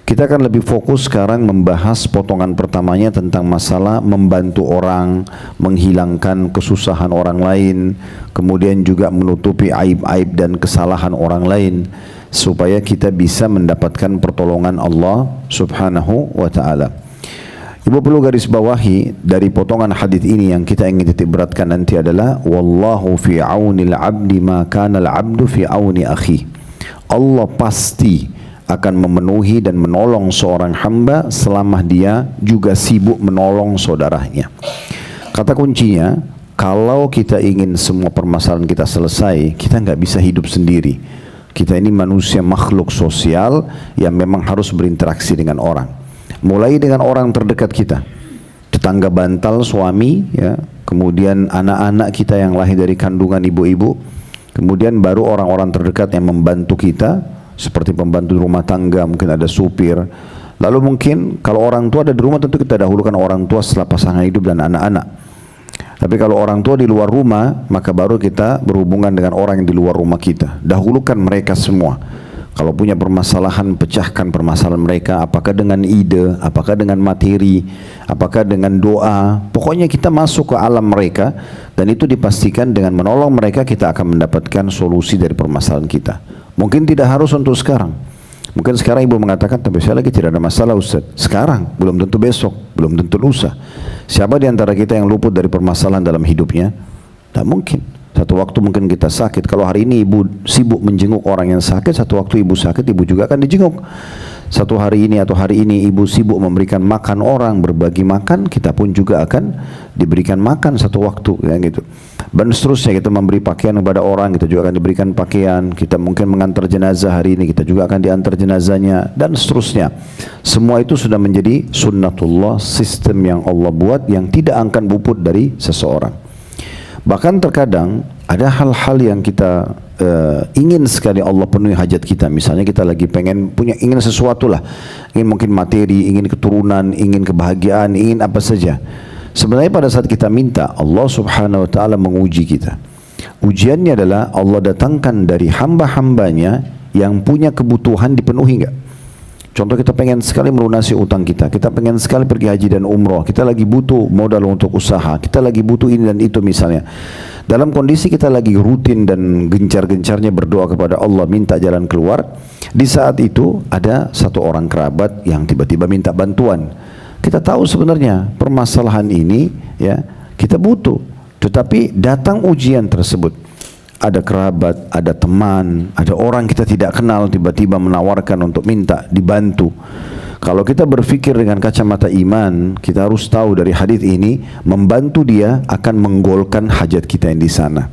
Kita akan lebih fokus sekarang membahas potongan pertamanya tentang masalah membantu orang, menghilangkan kesusahan orang lain, kemudian juga menutupi aib-aib dan kesalahan orang lain, supaya kita bisa mendapatkan pertolongan Allah Subhanahu wa ta'ala. Ibu perlu garis bawahi dari potongan hadis ini yang kita ingin titik beratkan nanti adalah wallahu fi aunil abdi ma kana al abdu fi auni akhi. Allah pasti akan memenuhi dan menolong seorang hamba selama dia juga sibuk menolong saudaranya. Kata kuncinya, kalau kita ingin semua permasalahan kita selesai, kita nggak bisa hidup sendiri. Kita ini manusia makhluk sosial yang memang harus berinteraksi dengan orang. Mulai dengan orang terdekat kita, tetangga bantal suami, ya, kemudian anak-anak kita yang lahir dari kandungan ibu-ibu, kemudian baru orang-orang terdekat yang membantu kita, seperti pembantu rumah tangga, mungkin ada supir. Lalu mungkin kalau orang tua ada di rumah, tentu kita dahulukan orang tua setelah pasangan hidup dan anak-anak. Tapi kalau orang tua di luar rumah, maka baru kita berhubungan dengan orang yang di luar rumah kita. Dahulukan mereka semua. Kalau punya permasalahan, pecahkan permasalahan mereka, apakah dengan ide, apakah dengan materi, apakah dengan doa. Pokoknya kita masuk ke alam mereka, dan itu dipastikan dengan menolong mereka kita akan mendapatkan solusi dari permasalahan kita. Mungkin tidak harus untuk sekarang. Mungkin sekarang ibu mengatakan, tapi saya lagi tidak ada masalah Ustaz. Sekarang, belum tentu besok, belum tentu lusa. Siapa di antara kita yang luput dari permasalahan dalam hidupnya? Tak mungkin. Satu waktu mungkin kita sakit. Kalau hari ini ibu sibuk menjenguk orang yang sakit, satu waktu ibu sakit, ibu juga akan dijenguk. Satu hari ini atau hari ini ibu sibuk memberikan makan orang, berbagi makan, kita pun juga akan diberikan makan satu waktu, ya gitu. Dan seterusnya, kita memberi pakaian kepada orang, kita juga akan diberikan pakaian. Kita mungkin mengantar jenazah hari ini, kita juga akan diantar jenazahnya, dan seterusnya. Semua itu sudah menjadi sunnatullah, sistem yang Allah buat yang tidak akan luput dari seseorang. Bahkan terkadang ada hal-hal yang kita ingin sekali Allah penuhi hajat kita. Misalnya kita lagi ingin sesuatu lah, ingin mungkin materi, ingin keturunan, ingin kebahagiaan, ingin apa saja. Sebenarnya pada saat kita minta, Allah Subhanahu wa ta'ala menguji kita. Ujiannya adalah Allah datangkan dari hamba-hambanya yang punya kebutuhan dipenuhi enggak. Contoh, kita pengen sekali melunasi utang kita pengen sekali pergi haji dan umroh, kita lagi butuh modal untuk usaha, kita lagi butuh ini dan itu misalnya. Dalam kondisi kita lagi rutin dan gencar-gencarnya berdoa kepada Allah minta jalan keluar, di saat itu ada satu orang kerabat yang tiba-tiba minta bantuan. Kita tahu sebenarnya permasalahan ini, ya, kita butuh, tetapi datang ujian tersebut. Ada kerabat, ada teman, ada orang kita tidak kenal tiba-tiba menawarkan untuk minta dibantu. Kalau kita berpikir dengan kacamata iman, kita harus tahu dari hadis ini, membantu dia akan menggolkan hajat kita yang di sana.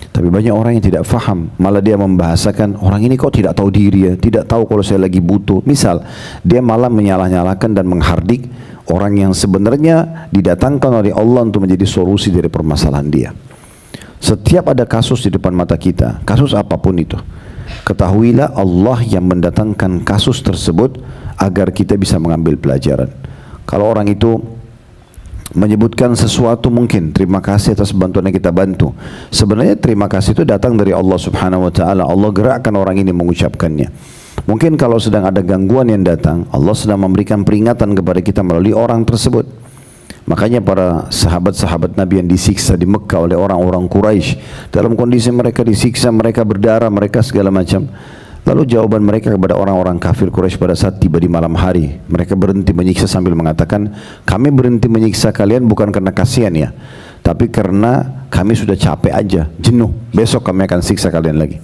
Tapi banyak orang yang tidak faham, malah dia membahasakan, orang ini kok tidak tahu diri ya, tidak tahu kalau saya lagi butuh. Misal, dia malah menyalah-nyalahkan dan menghardik orang yang sebenarnya didatangkan oleh Allah untuk menjadi solusi dari permasalahan dia. Setiap ada kasus di depan mata kita, kasus apapun itu, ketahuilah Allah yang mendatangkan kasus tersebut agar kita bisa mengambil pelajaran. Kalau orang itu menyebutkan sesuatu, mungkin terima kasih atas bantuan yang kita bantu, sebenarnya terima kasih itu datang dari Allah Subhanahu wa ta'ala. Allah gerakkan orang ini mengucapkannya. Mungkin kalau sedang ada gangguan yang datang, Allah sedang memberikan peringatan kepada kita melalui orang tersebut. Makanya para sahabat-sahabat Nabi yang disiksa di Mekah oleh orang-orang Quraisy, dalam kondisi mereka disiksa, mereka berdarah, mereka segala macam. Lalu jawaban mereka kepada orang-orang kafir Quraisy pada saat tiba di malam hari, mereka berhenti menyiksa sambil mengatakan, kami berhenti menyiksa kalian bukan karena kasihan ya, tapi karena kami sudah capek aja, jenuh, besok kami akan siksa kalian lagi.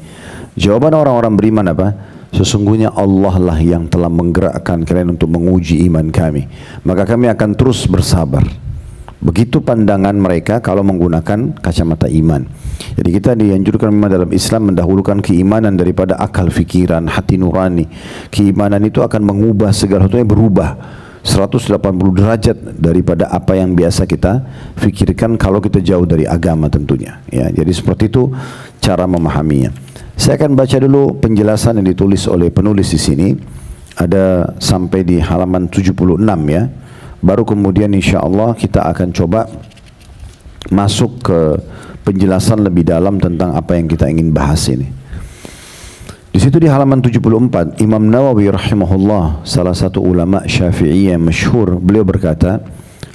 Jawaban orang-orang beriman apa? Sesungguhnya Allah lah yang telah menggerakkan kalian untuk menguji iman kami, maka kami akan terus bersabar. Begitu pandangan mereka kalau menggunakan kacamata iman. Jadi kita dianjurkan memang dalam Islam mendahulukan keimanan daripada akal, fikiran, hati nurani. Keimanan itu akan mengubah segala sesuatunya, berubah 180 derajat daripada apa yang biasa kita fikirkan kalau kita jauh dari agama tentunya. Ya, jadi seperti itu cara memahaminya. Saya akan baca dulu penjelasan yang ditulis oleh penulis di sini. Ada sampai di halaman 76 ya. Baru kemudian insya Allah kita akan coba masuk ke penjelasan lebih dalam tentang apa yang kita ingin bahas ini. Di situ di halaman 74, Imam Nawawi rahimahullah, salah satu ulama Syafi'i yang masyhur, beliau berkata,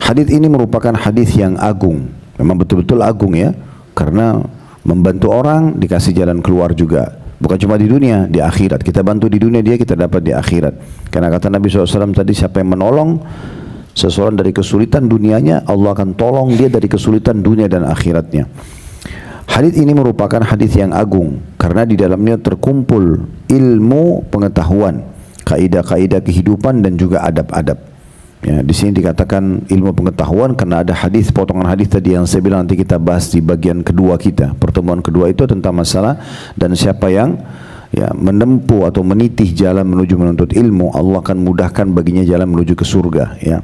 hadis ini merupakan hadis yang agung. Memang betul-betul agung ya, karena membantu orang dikasih jalan keluar juga. Bukan cuma di dunia, di akhirat. Kita bantu di dunia, dia kita dapat di akhirat. Karena kata Nabi SAW tadi, siapa yang menolong seseorang dari kesulitan dunianya, Allah akan tolong dia dari kesulitan dunia dan akhiratnya. Hadis ini merupakan hadis yang agung karena di dalamnya terkumpul ilmu pengetahuan, kaidah-kaidah kehidupan dan juga adab-adab. Ya, di sini dikatakan ilmu pengetahuan karena ada hadis, potongan hadis tadi yang saya bilang nanti kita bahas di bagian kedua kita. Pertemuan kedua itu tentang masalah dan siapa yang ya menempuh atau menitih jalan menuju menuntut ilmu, Allah akan mudahkan baginya jalan menuju ke surga. Ya.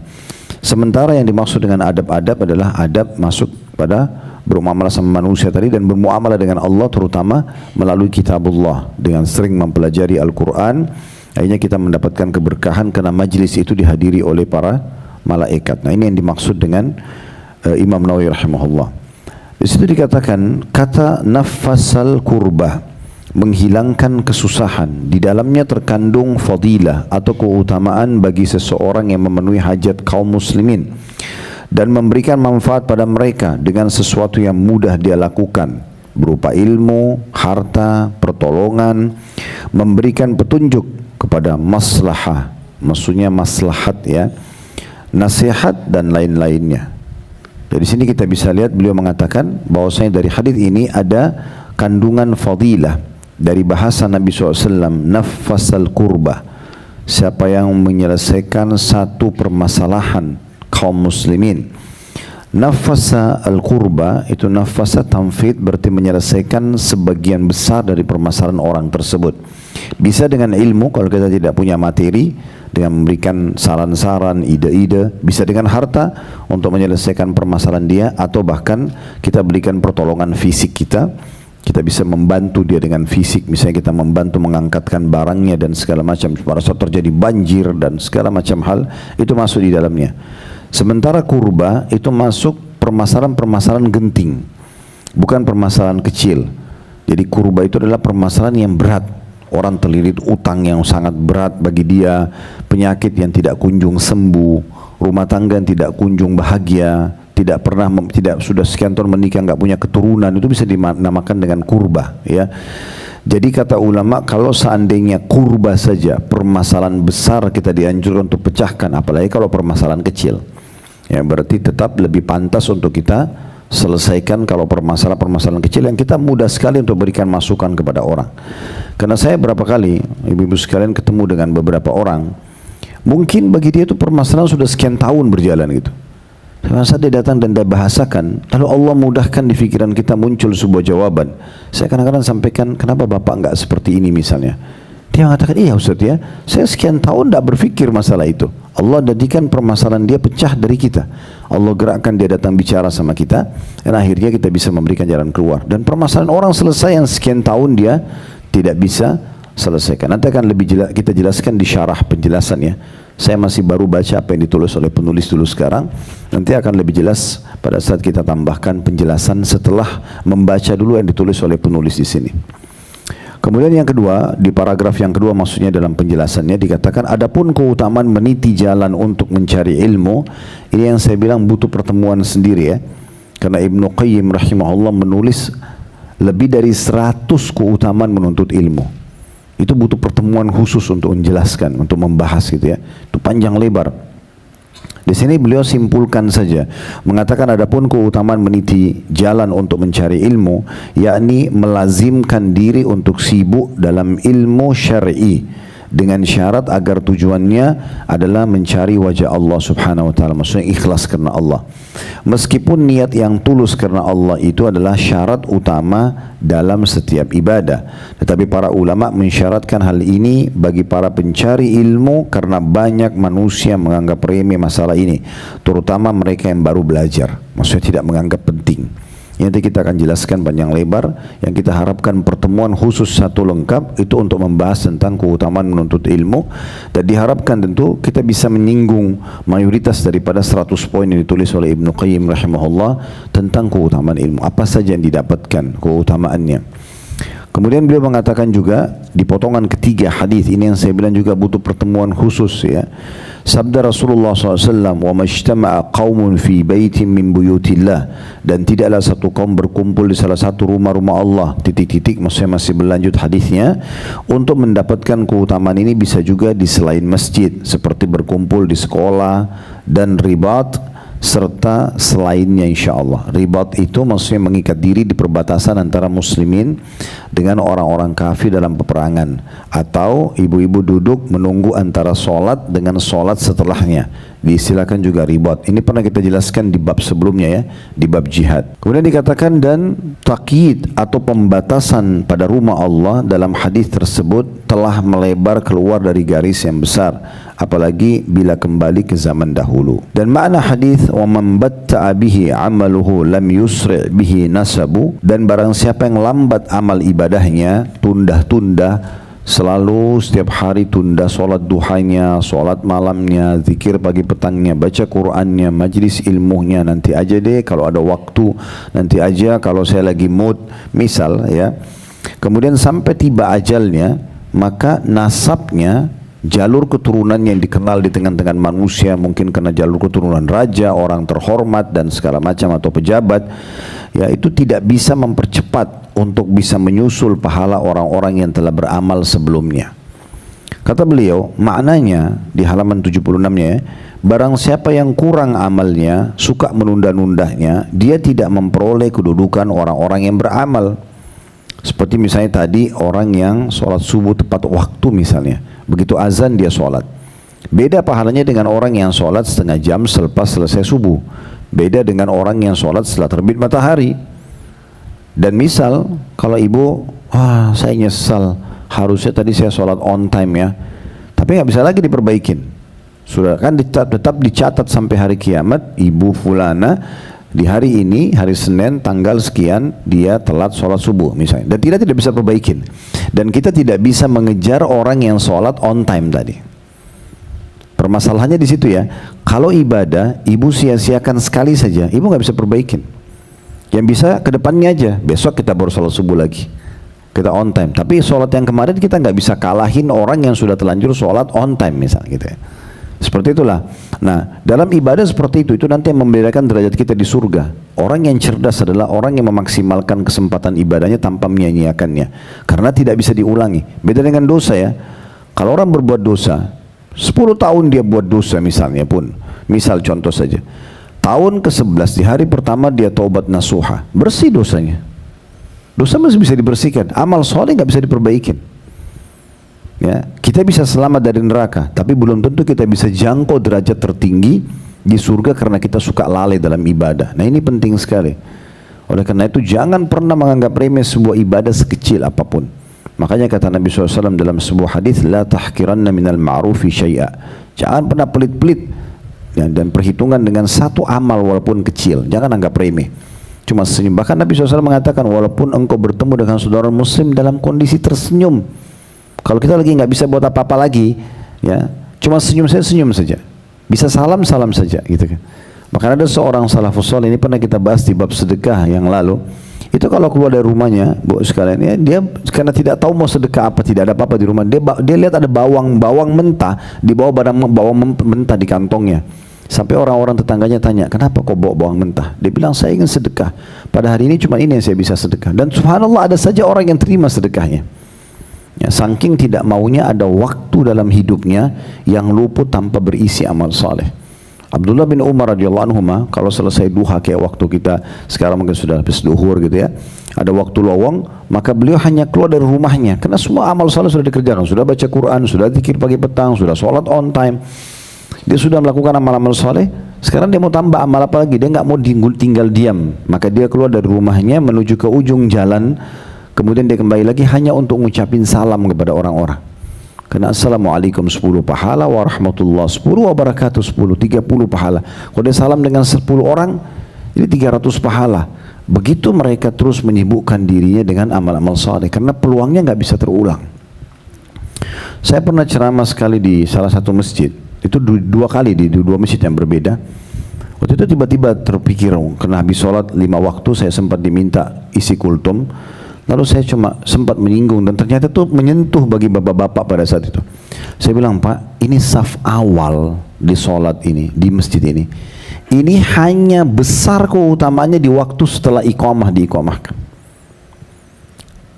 Sementara yang dimaksud dengan adab-adab adalah adab masuk pada bermuamalah sama manusia tadi dan bermuamalah dengan Allah terutama melalui kitabullah dengan sering mempelajari Al-Quran. Akhirnya kita mendapatkan keberkahan karena majlis itu dihadiri oleh para malaikat. Nah ini yang dimaksud dengan Imam Nawawi rahimahullah. Di situ dikatakan kata nafasal kurbah, menghilangkan kesusahan, di dalamnya terkandung fadilah atau keutamaan bagi seseorang yang memenuhi hajat kaum muslimin dan memberikan manfaat pada mereka dengan sesuatu yang mudah dia lakukan berupa ilmu, harta, pertolongan, memberikan petunjuk kepada maslahah, maksudnya maslahat ya, nasihat dan lain-lainnya. Dari sini kita bisa lihat beliau mengatakan bahwasanya dari hadis ini ada kandungan fadilah dari bahasa Nabi SAW, nafasal kurbah, siapa yang menyelesaikan satu permasalahan kaum muslimin. Nafasa al-qurba itu nafasa tamfid berarti menyelesaikan sebagian besar dari permasalahan orang tersebut. Bisa dengan ilmu kalau kita tidak punya materi, dengan memberikan saran-saran, ide-ide. Bisa dengan harta untuk menyelesaikan permasalahan dia, atau bahkan kita berikan pertolongan fisik kita. Kita bisa membantu dia dengan fisik, misalnya kita membantu mengangkatkan barangnya dan segala macam. Pada saat terjadi banjir dan segala macam hal, itu masuk di dalamnya. Sementara kurba itu masuk permasalahan-permasalahan genting, bukan permasalahan kecil. Jadi kurba itu adalah permasalahan yang berat. Orang terlilit utang yang sangat berat bagi dia, penyakit yang tidak kunjung sembuh, rumah tangga yang tidak kunjung bahagia, tidak pernah sudah sekian tahun menikah nggak punya keturunan, itu bisa dinamakan dengan kurba ya. Jadi kata ulama, kalau seandainya kurba saja permasalahan besar kita dianjurkan untuk pecahkan, apalagi kalau permasalahan kecil ya, berarti tetap lebih pantas untuk kita selesaikan kalau permasalahan-permasalahan kecil yang kita mudah sekali untuk berikan masukan kepada orang. Karena saya berapa kali ibu-ibu sekalian ketemu dengan beberapa orang, mungkin bagi dia itu permasalahan sudah sekian tahun berjalan gitu. Saat dia datang dan dia bahasakan, lalu Allah mudahkan di pikiran kita muncul sebuah jawaban. Saya kadang-kadang sampaikan, kenapa bapak enggak seperti ini misalnya? Dia mengatakan, iya Ustaz ya, saya sekian tahun tidak berpikir masalah itu. Allah jadikan permasalahan dia pecah dari kita. Allah gerakkan dia datang bicara sama kita, dan akhirnya kita bisa memberikan jalan keluar. Dan permasalahan orang selesai yang sekian tahun dia tidak bisa selesaikan. Nanti akan lebih jelas, kita jelaskan di syarah penjelasan ya. Saya masih baru baca apa yang ditulis oleh penulis dulu sekarang. Nanti akan lebih jelas pada saat kita tambahkan penjelasan setelah membaca dulu yang ditulis oleh penulis di sini. Kemudian yang kedua, di paragraf yang kedua maksudnya dalam penjelasannya dikatakan, adapun keutamaan meniti jalan untuk mencari ilmu, ini yang saya bilang butuh pertemuan sendiri ya. Karena Ibnu Qayyim rahimahullah menulis lebih dari 100 keutamaan menuntut ilmu. Itu butuh pertemuan khusus untuk menjelaskan, untuk membahas gitu ya. Itu panjang lebar. Di sini beliau simpulkan saja, mengatakan adapun keutamaan meniti jalan untuk mencari ilmu, yakni melazimkan diri untuk sibuk dalam ilmu syar'i dengan syarat agar tujuannya adalah mencari wajah Allah subhanahu wa ta'ala, maksudnya ikhlas karena Allah. Meskipun niat yang tulus karena Allah itu adalah syarat utama dalam setiap ibadah, tetapi para ulama mensyaratkan hal ini bagi para pencari ilmu karena banyak manusia menganggap remeh masalah ini, terutama mereka yang baru belajar, maksudnya tidak menganggap penting. Nanti kita akan jelaskan panjang lebar. Yang kita harapkan pertemuan khusus satu lengkap itu untuk membahas tentang keutamaan menuntut ilmu, dan diharapkan tentu kita bisa menyinggung mayoritas daripada 100 poin yang ditulis oleh Ibnu Qayyim rahimahullah tentang keutamaan ilmu, apa saja yang didapatkan keutamaannya. Kemudian beliau mengatakan juga di potongan ketiga hadis ini yang saya bilang juga butuh pertemuan khusus ya. Sabda Rasulullah SAW, wa majtama'a qaumun fi baitin min buyutillah, dan tidaklah satu kaum berkumpul di salah satu rumah-rumah Allah, titik-titik, maksudnya masih berlanjut hadisnya, untuk mendapatkan keutamaan ini bisa juga di selain masjid, seperti berkumpul di sekolah dan ribat, serta selainnya insyaAllah. Ribat itu maksudnya mengikat diri di perbatasan antara muslimin dengan orang-orang kafir dalam peperangan, atau ibu-ibu duduk menunggu antara solat dengan solat setelahnya, diistilahkan juga ribat. Ini pernah kita jelaskan di bab sebelumnya ya, di bab jihad. Kemudian dikatakan dan takyid atau pembatasan pada rumah Allah dalam hadis tersebut telah melebar keluar dari garis yang besar, apalagi bila kembali ke zaman dahulu. Dan makna hadis wa man batta'a bihi 'amaluhu lam yusri' bihi nasabu, dan barang siapa yang lambat amal ibadahnya, tunda-tunda, selalu setiap hari tunda solat duhanya, solat malamnya, zikir pagi petangnya, baca Qur'annya, majlis ilmunya, nanti aja deh kalau ada waktu, nanti aja kalau saya lagi mood, misal ya. Kemudian sampai tiba ajalnya, maka nasabnya, jalur keturunan yang dikenal di tengah-tengah manusia, mungkin karena jalur keturunan raja, orang terhormat dan segala macam, atau pejabat, ya, itu tidak bisa mempercepat untuk bisa menyusul pahala orang-orang yang telah beramal sebelumnya. Kata beliau, maknanya di halaman 76-nya ya, barang siapa yang kurang amalnya, suka menunda-nundanya, dia tidak memperoleh kedudukan orang-orang yang beramal. Seperti misalnya tadi orang yang sholat subuh tepat waktu misalnya, begitu azan dia sholat. Beda pahalanya dengan orang yang sholat setengah jam selepas selesai subuh. Beda dengan orang yang sholat setelah terbit matahari. Dan misal kalau ibu, wah saya nyesal, harusnya tadi saya sholat on time ya, tapi nggak bisa lagi diperbaikin. Sudah kan tetap dicatat sampai hari kiamat, ibu fulana di hari ini, hari Senin tanggal sekian dia telat sholat subuh misalnya, dan tidak bisa perbaikin. Dan kita tidak bisa mengejar orang yang sholat on time tadi. Permasalahannya di situ ya. Kalau ibadah ibu sia-siakan sekali saja, ibu nggak bisa perbaikin. Yang bisa ke depannya aja, besok kita baru sholat subuh lagi, kita on time. Tapi sholat yang kemarin kita nggak bisa kalahin orang yang sudah terlanjur sholat on time misalnya gitu ya. Seperti itulah. Nah, dalam ibadah seperti itu nanti yang membedakan derajat kita di surga. Orang yang cerdas adalah orang yang memaksimalkan kesempatan ibadahnya tanpa menyia-nyiakannya, karena tidak bisa diulangi. Beda dengan dosa ya. Kalau orang berbuat dosa 10 tahun dia buat dosa misalnya pun, misal contoh saja, tahun ke-11 di hari pertama dia taubat nasuha, bersih dosanya. Dosa masih bisa dibersihkan, amal soleh nggak bisa diperbaikin. Ya, kita bisa selamat dari neraka, tapi belum tentu kita bisa jangkau derajat tertinggi di surga karena kita suka lalai dalam ibadah. Nah ini penting sekali. Oleh karena itu jangan pernah menganggap remeh sebuah ibadah sekecil apapun. Makanya kata Nabi SAW dalam sebuah hadis, la tahkiranna minal ma'rufi syai'a. Jangan pernah pelit-pelit dan perhitungan dengan satu amal walaupun kecil, jangan anggap remeh. Cuma senyum. Bahkan Nabi SAW mengatakan, walaupun engkau bertemu dengan saudara muslim dalam kondisi tersenyum, kalau kita lagi nggak bisa buat apa-apa lagi, ya, cuma senyum saja, bisa salam saja, gitu kan. Maka ada seorang salafus saleh, ini pernah kita bahas di bab sedekah yang lalu. Itu kalau keluar dari rumahnya, bu sekalian, ya, dia karena tidak tahu mau sedekah apa, tidak ada apa-apa di rumah, dia lihat ada bawang mentah di bawah bawang mentah di kantongnya. Sampai orang-orang tetangganya tanya, kenapa kok bawa bawang mentah? Dia bilang, saya ingin sedekah. Pada hari ini cuma ini yang saya bisa sedekah. Dan subhanallah ada saja orang yang terima sedekahnya. Ya, saking tidak maunya ada waktu dalam hidupnya yang luput tanpa berisi amal saleh. Abdullah bin Umar radhiyallahu anhu kalau selesai duha kayak waktu kita sekarang mungkin sudah habis duhur gitu ya, ada waktu lowong, maka beliau hanya keluar dari rumahnya karena semua amal saleh sudah dikerjakan, sudah baca Quran, sudah zikir pagi petang, sudah sholat on time, dia sudah melakukan amal-amal saleh. Sekarang dia mau tambah amal apa lagi? Dia nggak mau tinggal diam, maka dia keluar dari rumahnya menuju ke ujung jalan. Kemudian dia kembali lagi hanya untuk mengucapin salam kepada orang-orang. Karena assalamualaikum 10 pahala, warahmatullah 10, wabarakatuh 10, 30 pahala. Kalau dia salam dengan 10 orang, ini 300 pahala. Begitu mereka terus menyibukkan dirinya dengan amal-amal saleh, karena peluangnya nggak bisa terulang. Saya pernah ceramah sekali di salah satu masjid, itu dua kali di dua masjid yang berbeda. Waktu itu tiba-tiba terpikir, karena habis sholat 5 waktu saya sempat diminta isi kultum. Lalu saya cuma sempat menyinggung dan ternyata itu menyentuh bagi bapak-bapak pada saat itu. Saya bilang, Pak, ini saf awal di sholat ini, di masjid ini. Ini hanya besar keutamaannya di waktu setelah iqamah diiqamahkan.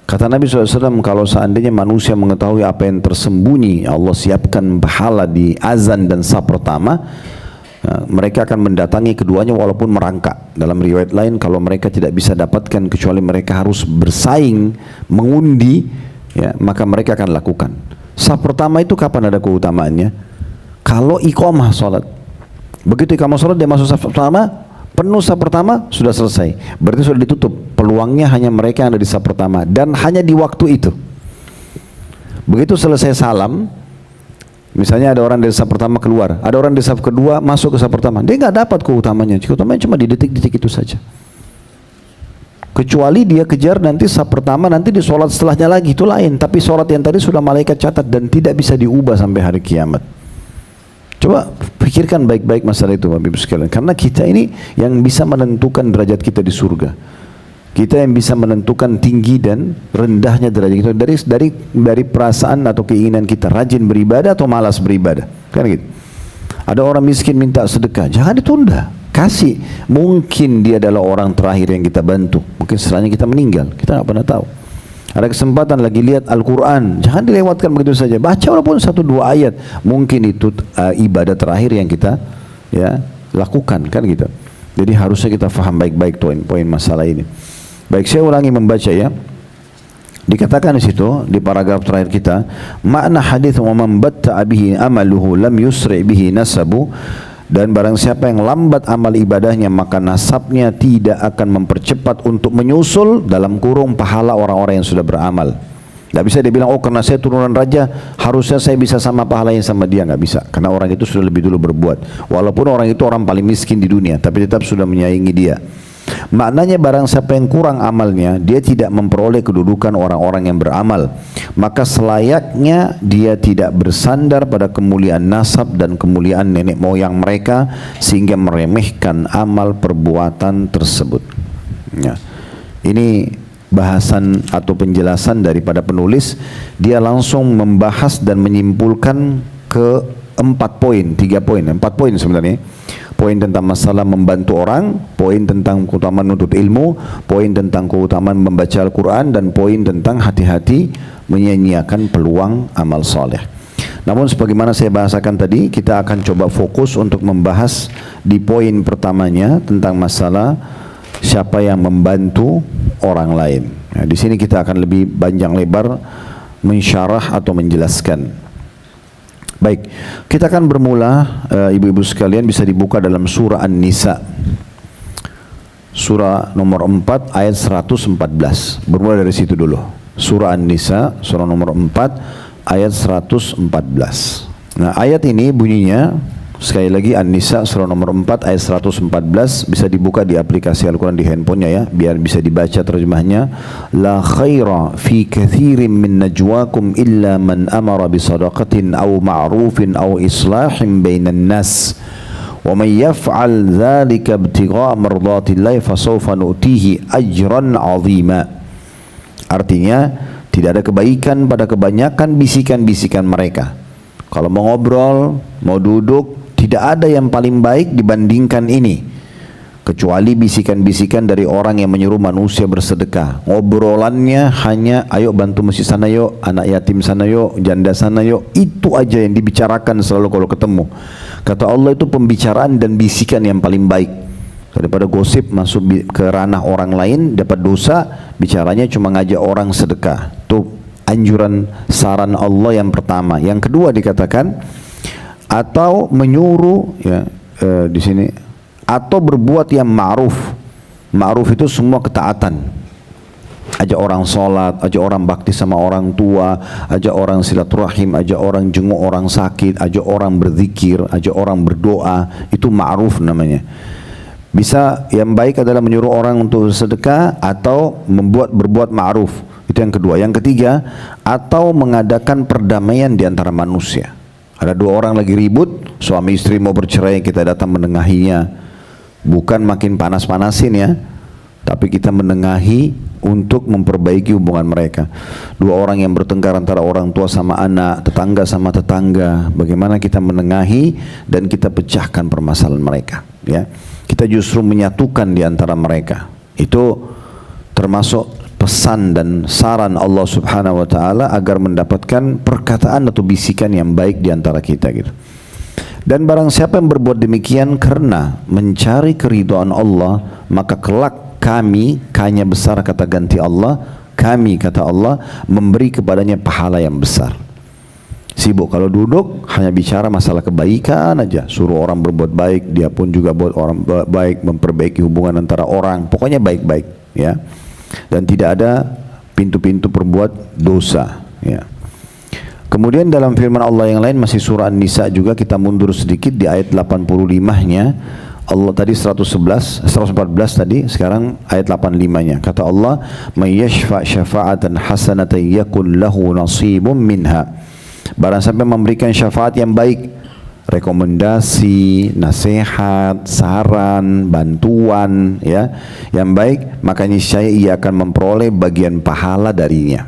Kata Nabi SAW, kalau seandainya manusia mengetahui apa yang tersembunyi, Allah siapkan pahala di azan dan saf pertama, mereka akan mendatangi keduanya walaupun merangkak. Dalam riwayat lain, kalau mereka tidak bisa dapatkan kecuali mereka harus bersaing, mengundi, ya, maka mereka akan lakukan. Saf pertama itu kapan ada keutamaannya? Kalau iqamah sholat. Begitu iqamah sholat, dia masuk saf pertama, penuh saf pertama, sudah selesai. Berarti sudah ditutup. Peluangnya hanya mereka yang ada di saf pertama. Dan hanya di waktu itu. Begitu selesai salam, misalnya ada orang dari saf pertama keluar, ada orang di saf kedua masuk ke saf pertama, dia nggak dapat keutamanya. Keutamanya cuma di detik-detik itu saja. Kecuali dia kejar nanti saf pertama, nanti di sholat setelahnya lagi, itu lain. Tapi sholat yang tadi sudah malaikat catat dan tidak bisa diubah sampai hari kiamat. Coba pikirkan baik-baik masalah itu, Bapak Ibu sekalian. Karena kita ini yang bisa menentukan derajat kita di surga. Kita yang bisa menentukan tinggi dan rendahnya derajat kita dari perasaan atau keinginan kita, rajin beribadah atau malas beribadah, kan gitu. Ada orang miskin minta sedekah, jangan ditunda, kasih. Mungkin dia adalah orang terakhir yang kita bantu, mungkin setelahnya kita meninggal, kita nggak pernah tahu. Ada kesempatan lagi lihat Al-Quran, jangan dilewatkan begitu saja. Baca walaupun 1-2 ayat, mungkin itu ibadah terakhir yang kita lakukan, kan gitu. Jadi harusnya kita faham baik-baik poin-poin masalah ini. Baik, saya ulangi membaca ya. Dikatakan di situ di paragraf terakhir kita, makna hadis wa man batta'a bihi amaluhu lam yusri bihi nasabu, dan barang siapa yang lambat amal ibadahnya maka nasabnya tidak akan mempercepat untuk menyusul dalam kurung pahala orang-orang yang sudah beramal. Tidak bisa dia bilang, oh karena saya turunan raja harusnya saya bisa sama pahalanya sama dia. Nggak bisa, karena orang itu sudah lebih dulu berbuat. Walaupun orang itu orang paling miskin di dunia, tapi tetap sudah menyaingi dia. Maknanya barang siapa yang kurang amalnya, dia tidak memperoleh kedudukan orang-orang yang beramal, maka selayaknya dia tidak bersandar pada kemuliaan nasab dan kemuliaan nenek moyang mereka sehingga meremehkan amal perbuatan tersebut. Ya. Ini bahasan atau penjelasan daripada penulis. Dia langsung membahas dan menyimpulkan ke 4 poin, 3 poin, 4 poin sebenarnya. Poin tentang masalah membantu orang, poin tentang keutamaan menuntut ilmu, poin tentang keutamaan membaca Al-Quran, dan poin tentang hati-hati menyia-nyiakan peluang amal soleh. Namun sebagaimana saya bahasakan tadi, kita akan coba fokus untuk membahas di poin pertamanya tentang masalah siapa yang membantu orang lain. Nah, di sini kita akan lebih panjang lebar mensyarah atau menjelaskan. Baik, kita akan bermula, ibu-ibu sekalian bisa dibuka dalam surah An-Nisa, surah nomor 4 ayat 114. Bermula dari situ dulu. Surah An-Nisa, surah nomor 4 ayat 114. Nah, ayat ini bunyinya, sekali lagi An-Nisa surah nomor 4 ayat 114, bisa dibuka di aplikasi Al-Quran di handphonenya ya, biar bisa dibaca terjemahnya. La khaira fi kathirin min najwakum illa man amara bisadaqatin aw ma'rufin aw islahin bainan nas wa man yaf'al dhalika ibtigha'a mardatillahi fasawfa nu'tihi ajran 'azima. Artinya, tidak ada kebaikan pada kebanyakan bisikan-bisikan mereka. Kalau mau ngobrol, mau duduk, tidak ada yang paling baik dibandingkan ini, kecuali bisikan-bisikan dari orang yang menyuruh manusia bersedekah. Ngobrolannya hanya, ayo bantu masjid sana yuk, anak yatim sana yuk, janda sana yuk. Itu aja yang dibicarakan selalu kalau ketemu. Kata Allah, itu pembicaraan dan bisikan yang paling baik. Daripada gosip masuk ke ranah orang lain, dapat dosa, bicaranya cuma ngajak orang sedekah. Itu anjuran saran Allah yang pertama. Yang kedua dikatakan, atau menyuruh ya, di sini, atau berbuat yang ma'ruf. Ma'ruf itu semua ketaatan. Ajak orang sholat, ajak orang bakti sama orang tua, ajak orang silaturahim, ajak orang jenguk orang sakit, ajak orang berzikir, ajak orang berdoa. Itu ma'ruf namanya. Bisa yang baik adalah menyuruh orang untuk sedekah atau berbuat ma'ruf. Itu yang kedua. Yang ketiga, atau mengadakan perdamaian di antara manusia. Ada 2 orang lagi ribut, suami istri mau bercerai, kita datang menengahinya. Bukan makin panas-panasin ya, tapi kita menengahi untuk memperbaiki hubungan mereka. Dua orang yang bertengkar antara orang tua sama anak, tetangga sama tetangga, bagaimana kita menengahi dan kita pecahkan permasalahan mereka, ya. Kita justru menyatukan di antara mereka. Itu termasuk pesan dan saran Allah Subhanahu wa taala agar mendapatkan perkataan atau bisikan yang baik di antara kita gitu. Dan barang siapa yang berbuat demikian karena mencari keridhaan Allah, maka kelak kami, kanya besar kata ganti Allah, kami kata Allah memberi kepadanya pahala yang besar. Sibuk kalau duduk hanya bicara masalah kebaikan aja, suruh orang berbuat baik, dia pun juga buat orang baik, memperbaiki hubungan antara orang, pokoknya baik-baik, ya. Dan tidak ada pintu-pintu perbuat dosa, ya. Kemudian dalam firman Allah yang lain masih surah An-Nisa juga, kita mundur sedikit di ayat 85-nya. Allah tadi 114 tadi, sekarang ayat 85-nya. Kata Allah, "May yashfa' syafa'atan hasanatan yakun lahu nasibun minha." Barang siapa memberikan syafaat yang baik, rekomendasi, nasihat, saran, bantuan, ya, yang baik, maka niscaya ia akan memperoleh bagian pahala darinya.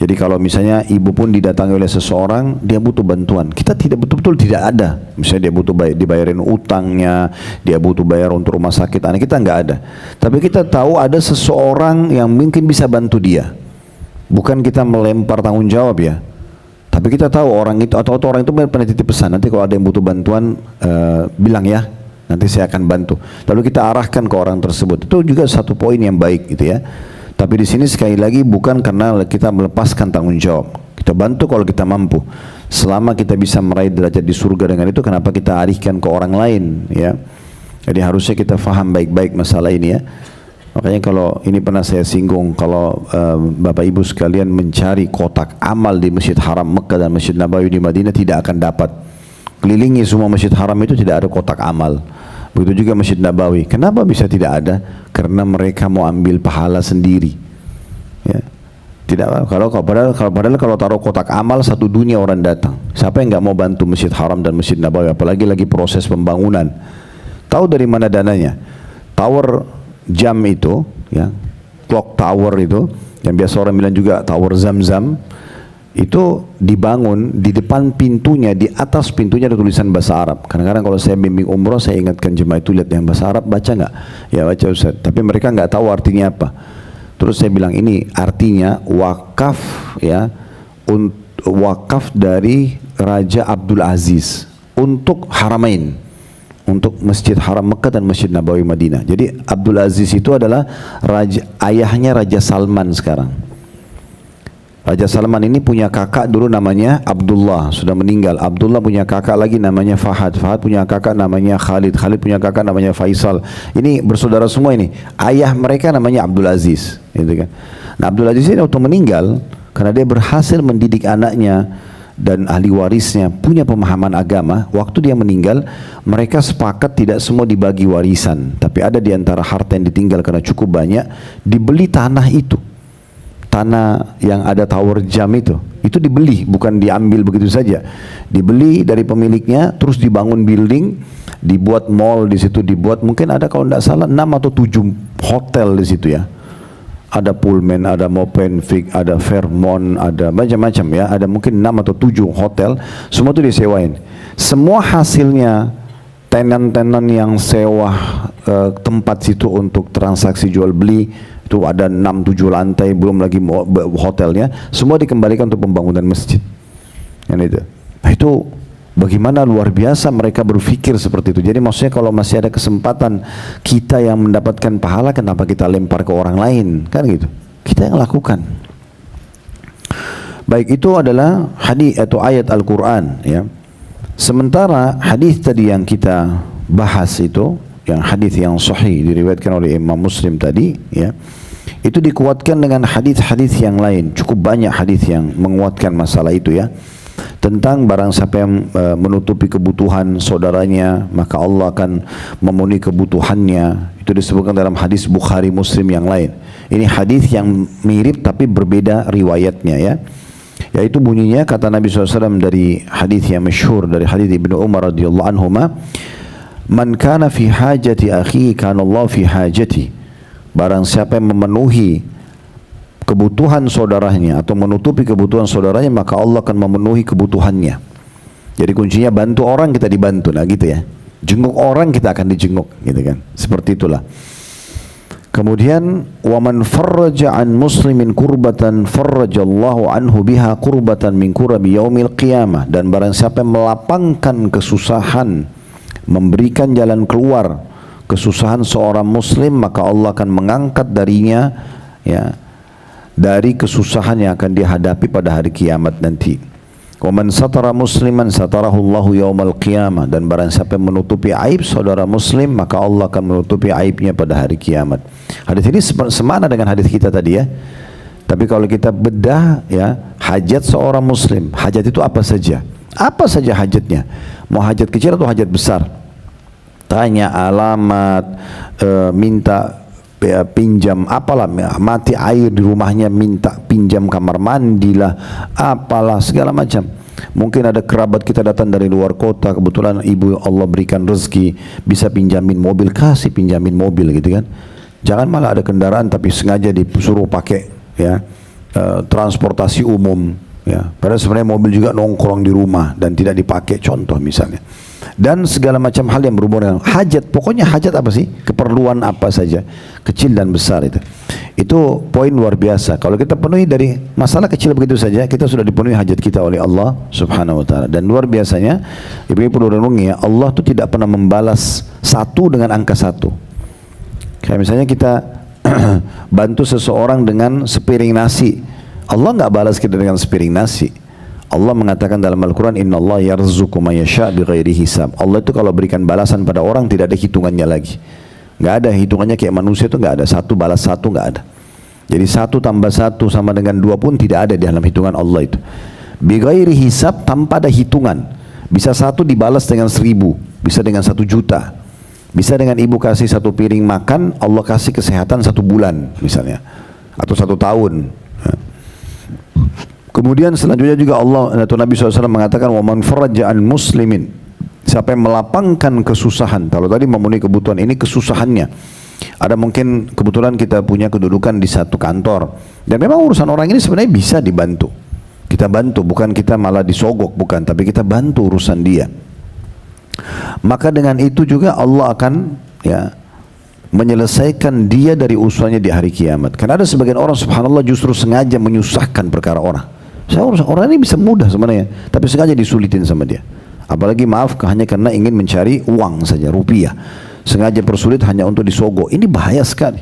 Jadi kalau misalnya ibu pun didatangi oleh seseorang, dia butuh bantuan, kita tidak betul-betul tidak ada. Misalnya dia butuh dibayarin utangnya, dia butuh bayar untuk rumah sakit anak, kita nggak ada. Tapi kita tahu ada seseorang yang mungkin bisa bantu dia. Bukan kita melempar tanggung jawab, ya. Tapi kita tahu orang itu, atau orang itu pernah titip pesan, nanti kalau ada yang butuh bantuan, bilang ya, nanti saya akan bantu. Lalu kita arahkan ke orang tersebut. Itu juga satu poin yang baik gitu, ya. Tapi di sini sekali lagi bukan karena kita melepaskan tanggung jawab. Kita bantu kalau kita mampu. Selama kita bisa meraih derajat di surga dengan itu, kenapa kita alihkan ke orang lain, ya? Jadi harusnya kita faham baik-baik masalah ini, ya. Makanya kalau ini pernah saya singgung, kalau Bapak Ibu sekalian mencari kotak amal di Masjid Haram Mekah dan Masjid Nabawi di Madinah, tidak akan dapat. Kelilingi semua Masjid Haram itu tidak ada kotak amal. Begitu juga Masjid Nabawi. Kenapa bisa tidak ada? Karena mereka mau ambil pahala sendiri, ya. Tidak, padahal kalau taruh kotak amal, satu dunia orang datang. Siapa yang nggak mau bantu Masjid Haram dan Masjid Nabawi? Apalagi lagi proses pembangunan. Tahu dari mana dananya? Tower jam itu, ya, clock tower itu, yang biasa orang bilang juga tower Zam-Zam, itu dibangun di depan pintunya, di atas pintunya ada tulisan bahasa Arab. Kadang-kadang kalau saya bimbing umroh, saya ingatkan jemaah itu, lihat yang bahasa Arab, baca nggak? Ya baca Ustaz. Tapi mereka nggak tahu artinya apa. Terus saya bilang, ini artinya wakaf, ya, wakaf dari Raja Abdul Aziz untuk Haramain, untuk Masjid Haram Mekah dan Masjid Nabawi Madinah. Jadi Abdul Aziz itu adalah ayahnya Raja Salman sekarang. Raja Salman ini punya kakak dulu namanya Abdullah, sudah meninggal. Abdullah punya kakak lagi namanya Fahad. Fahad punya kakak namanya Khalid. Khalid punya kakak namanya Faisal. Ini bersaudara semua ini. Ayah mereka namanya Abdul Aziz, gitu kan. Nah, Abdul Aziz ini waktu meninggal, karena dia berhasil mendidik anaknya dan ahli warisnya punya pemahaman agama. Waktu dia meninggal, mereka sepakat tidak semua dibagi warisan, tapi ada di antara harta yang ditinggal karena cukup banyak, dibeli tanah itu. Tanah yang ada tower jam itu dibeli, bukan diambil begitu saja. Dibeli dari pemiliknya, terus dibangun building, dibuat mall di situ, dibuat mungkin ada kalau tidak salah 6 atau 7 hotel di situ, ya. Ada Pullman, ada Movenpick, ada Fairmont, ada macam-macam, ya. Ada mungkin 6 atau 7 hotel, semua itu disewain. Semua hasilnya tenan-tenan yang sewa tempat situ untuk transaksi jual beli, itu ada 6-7 lantai, belum lagi hotelnya, semua dikembalikan untuk pembangunan masjid. Nah itu bagaimana luar biasa mereka berpikir seperti itu. Jadi maksudnya kalau masih ada kesempatan kita yang mendapatkan pahala, kenapa kita lempar ke orang lain, kan gitu. Kita yang lakukan. Baik, itu adalah hadis atau ayat Al-Quran, ya. Sementara hadis tadi yang kita bahas itu, yang hadis yang sahih diriwayatkan oleh Imam Muslim tadi, ya, itu dikuatkan dengan hadis-hadis yang lain. Cukup banyak hadis yang menguatkan masalah itu, ya, tentang barang siapa yang menutupi kebutuhan saudaranya, maka Allah akan memenuhi kebutuhannya. Itu disebutkan dalam hadis Bukhari Muslim yang lain. Ini hadis yang mirip tapi berbeda riwayatnya, ya. Yaitu bunyinya, kata Nabi SAW dari hadis yang masyhur, dari hadis Ibnu Umar radhiyallahu anhuma, "Man kana fi hajati akhi kana Allah fi hajati." Barang siapa yang memenuhi kebutuhan saudaranya atau menutupi kebutuhan saudaranya, maka Allah akan memenuhi kebutuhannya. Jadi kuncinya bantu orang, kita dibantu, nah gitu ya. Jenguk orang, kita akan dijenguk, gitu kan. Seperti itulah. Kemudian waman farraja an muslimin kurbatan farrajallahu anhu biha kurbatan min kurabi yaumil qiyamah, dan barang siapa yang melapangkan kesusahan, memberikan jalan keluar kesusahan seorang muslim, maka Allah akan mengangkat darinya ya dari kesusahan yang akan dihadapi pada hari kiamat nanti. Wa man satara musliman satarahullahu yaumal qiyamah, dan barang siapa yang menutupi aib saudara muslim, maka Allah akan menutupi aibnya pada hari kiamat. Hadis ini semana dengan hadis kita tadi ya. Tapi kalau kita bedah ya, hajat seorang muslim, hajat itu apa saja? Apa saja hajatnya? Mau hajat kecil atau hajat besar? Tanya alamat, minta pinjam apalah, mati air di rumahnya, minta pinjam kamar mandi lah, apalah segala macam. Mungkin ada kerabat kita datang dari luar kota, kebetulan ibu Allah berikan rezeki, bisa pinjamin mobil, kasih pinjamin mobil gitu kan. Jangan malah ada kendaraan tapi sengaja disuruh pakai ya transportasi umum ya, padahal sebenarnya mobil juga nongkrong di rumah dan tidak dipakai, contoh misalnya. Dan segala macam hal yang berhubungan dengan hajat. Pokoknya hajat apa sih? Keperluan apa saja, kecil dan besar itu. Itu poin luar biasa. Kalau kita penuhi dari masalah kecil begitu saja, kita sudah dipenuhi hajat kita oleh Allah Subhanahu wa taala. Dan luar biasanya, ibu-ibu perlu renungi ya, Allah itu tidak pernah membalas satu dengan angka satu. Kayak misalnya kita bantu seseorang dengan sepiring nasi, Allah nggak balas kita dengan sepiring nasi. Allah mengatakan dalam Al-Quran, Inna Allah yarzuqu man yasha' bighairi hisab. Allah itu kalau berikan balasan pada orang tidak ada hitungannya lagi. Nggak ada hitungannya kayak manusia itu, nggak ada satu balas satu, nggak ada. Jadi 1 tambah 1 sama dengan 2 pun tidak ada di dalam hitungan Allah itu. Bighairi hisab, tanpa ada hitungan. Bisa 1 dibalas dengan 1000, bisa dengan 1 juta. Bisa dengan ibu kasih 1 piring makan, Allah kasih kesehatan 1 bulan misalnya, atau 1 tahun. Kemudian selanjutnya juga Allah atau Nabi SAW mengatakan, wa man faraja an muslimin, siapa yang melapangkan kesusahan. Kalau tadi memenuhi kebutuhan, ini kesusahannya. Ada mungkin kebetulan kita punya kedudukan di satu kantor, dan memang urusan orang ini sebenarnya bisa dibantu. Kita bantu, bukan kita malah disogok, bukan, tapi kita bantu urusan dia. Maka dengan itu juga Allah akan ya menyelesaikan dia dari urusannya di hari kiamat. Karena ada sebagian orang subhanallah justru sengaja menyusahkan perkara orang. Orang ini bisa mudah sebenarnya, tapi sengaja disulitin sama dia. Apalagi maaf hanya karena ingin mencari uang saja, rupiah. Sengaja persulit hanya untuk disogok. Ini bahaya sekali.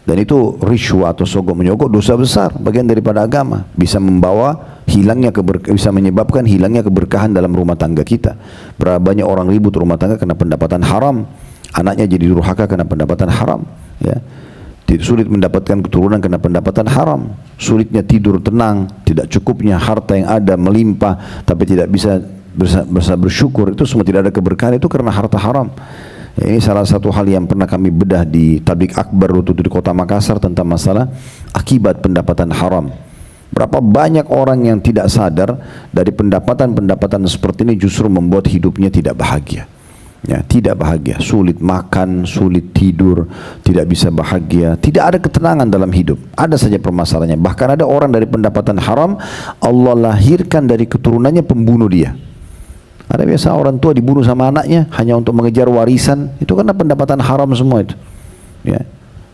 Dan itu rishwa atau sogok menyogok dosa besar, bagian daripada agama. Bisa membawa hilangnya bisa menyebabkan hilangnya keberkahan dalam rumah tangga kita. Berapa banyak orang ribut rumah tangga karena pendapatan haram. Anaknya jadi durhaka karena pendapatan haram. Ya. Sulit mendapatkan keturunan karena pendapatan haram, sulitnya tidur tenang, tidak cukupnya harta yang ada melimpah tapi tidak bisa bersyukur, itu semua tidak ada keberkahan, itu karena harta haram. Ya, ini salah satu hal yang pernah kami bedah di tablik akbar waktu itu di kota Makassar tentang masalah akibat pendapatan haram. Berapa banyak orang yang tidak sadar dari pendapatan-pendapatan seperti ini justru membuat hidupnya tidak bahagia. Ya, tidak bahagia, sulit makan, sulit tidur, tidak bisa bahagia, tidak ada ketenangan dalam hidup. Ada saja permasalahannya. Bahkan ada orang dari pendapatan haram, Allah lahirkan dari keturunannya pembunuh dia. Ada biasa orang tua dibunuh sama anaknya hanya untuk mengejar warisan, itu karena pendapatan haram semua itu. Ya.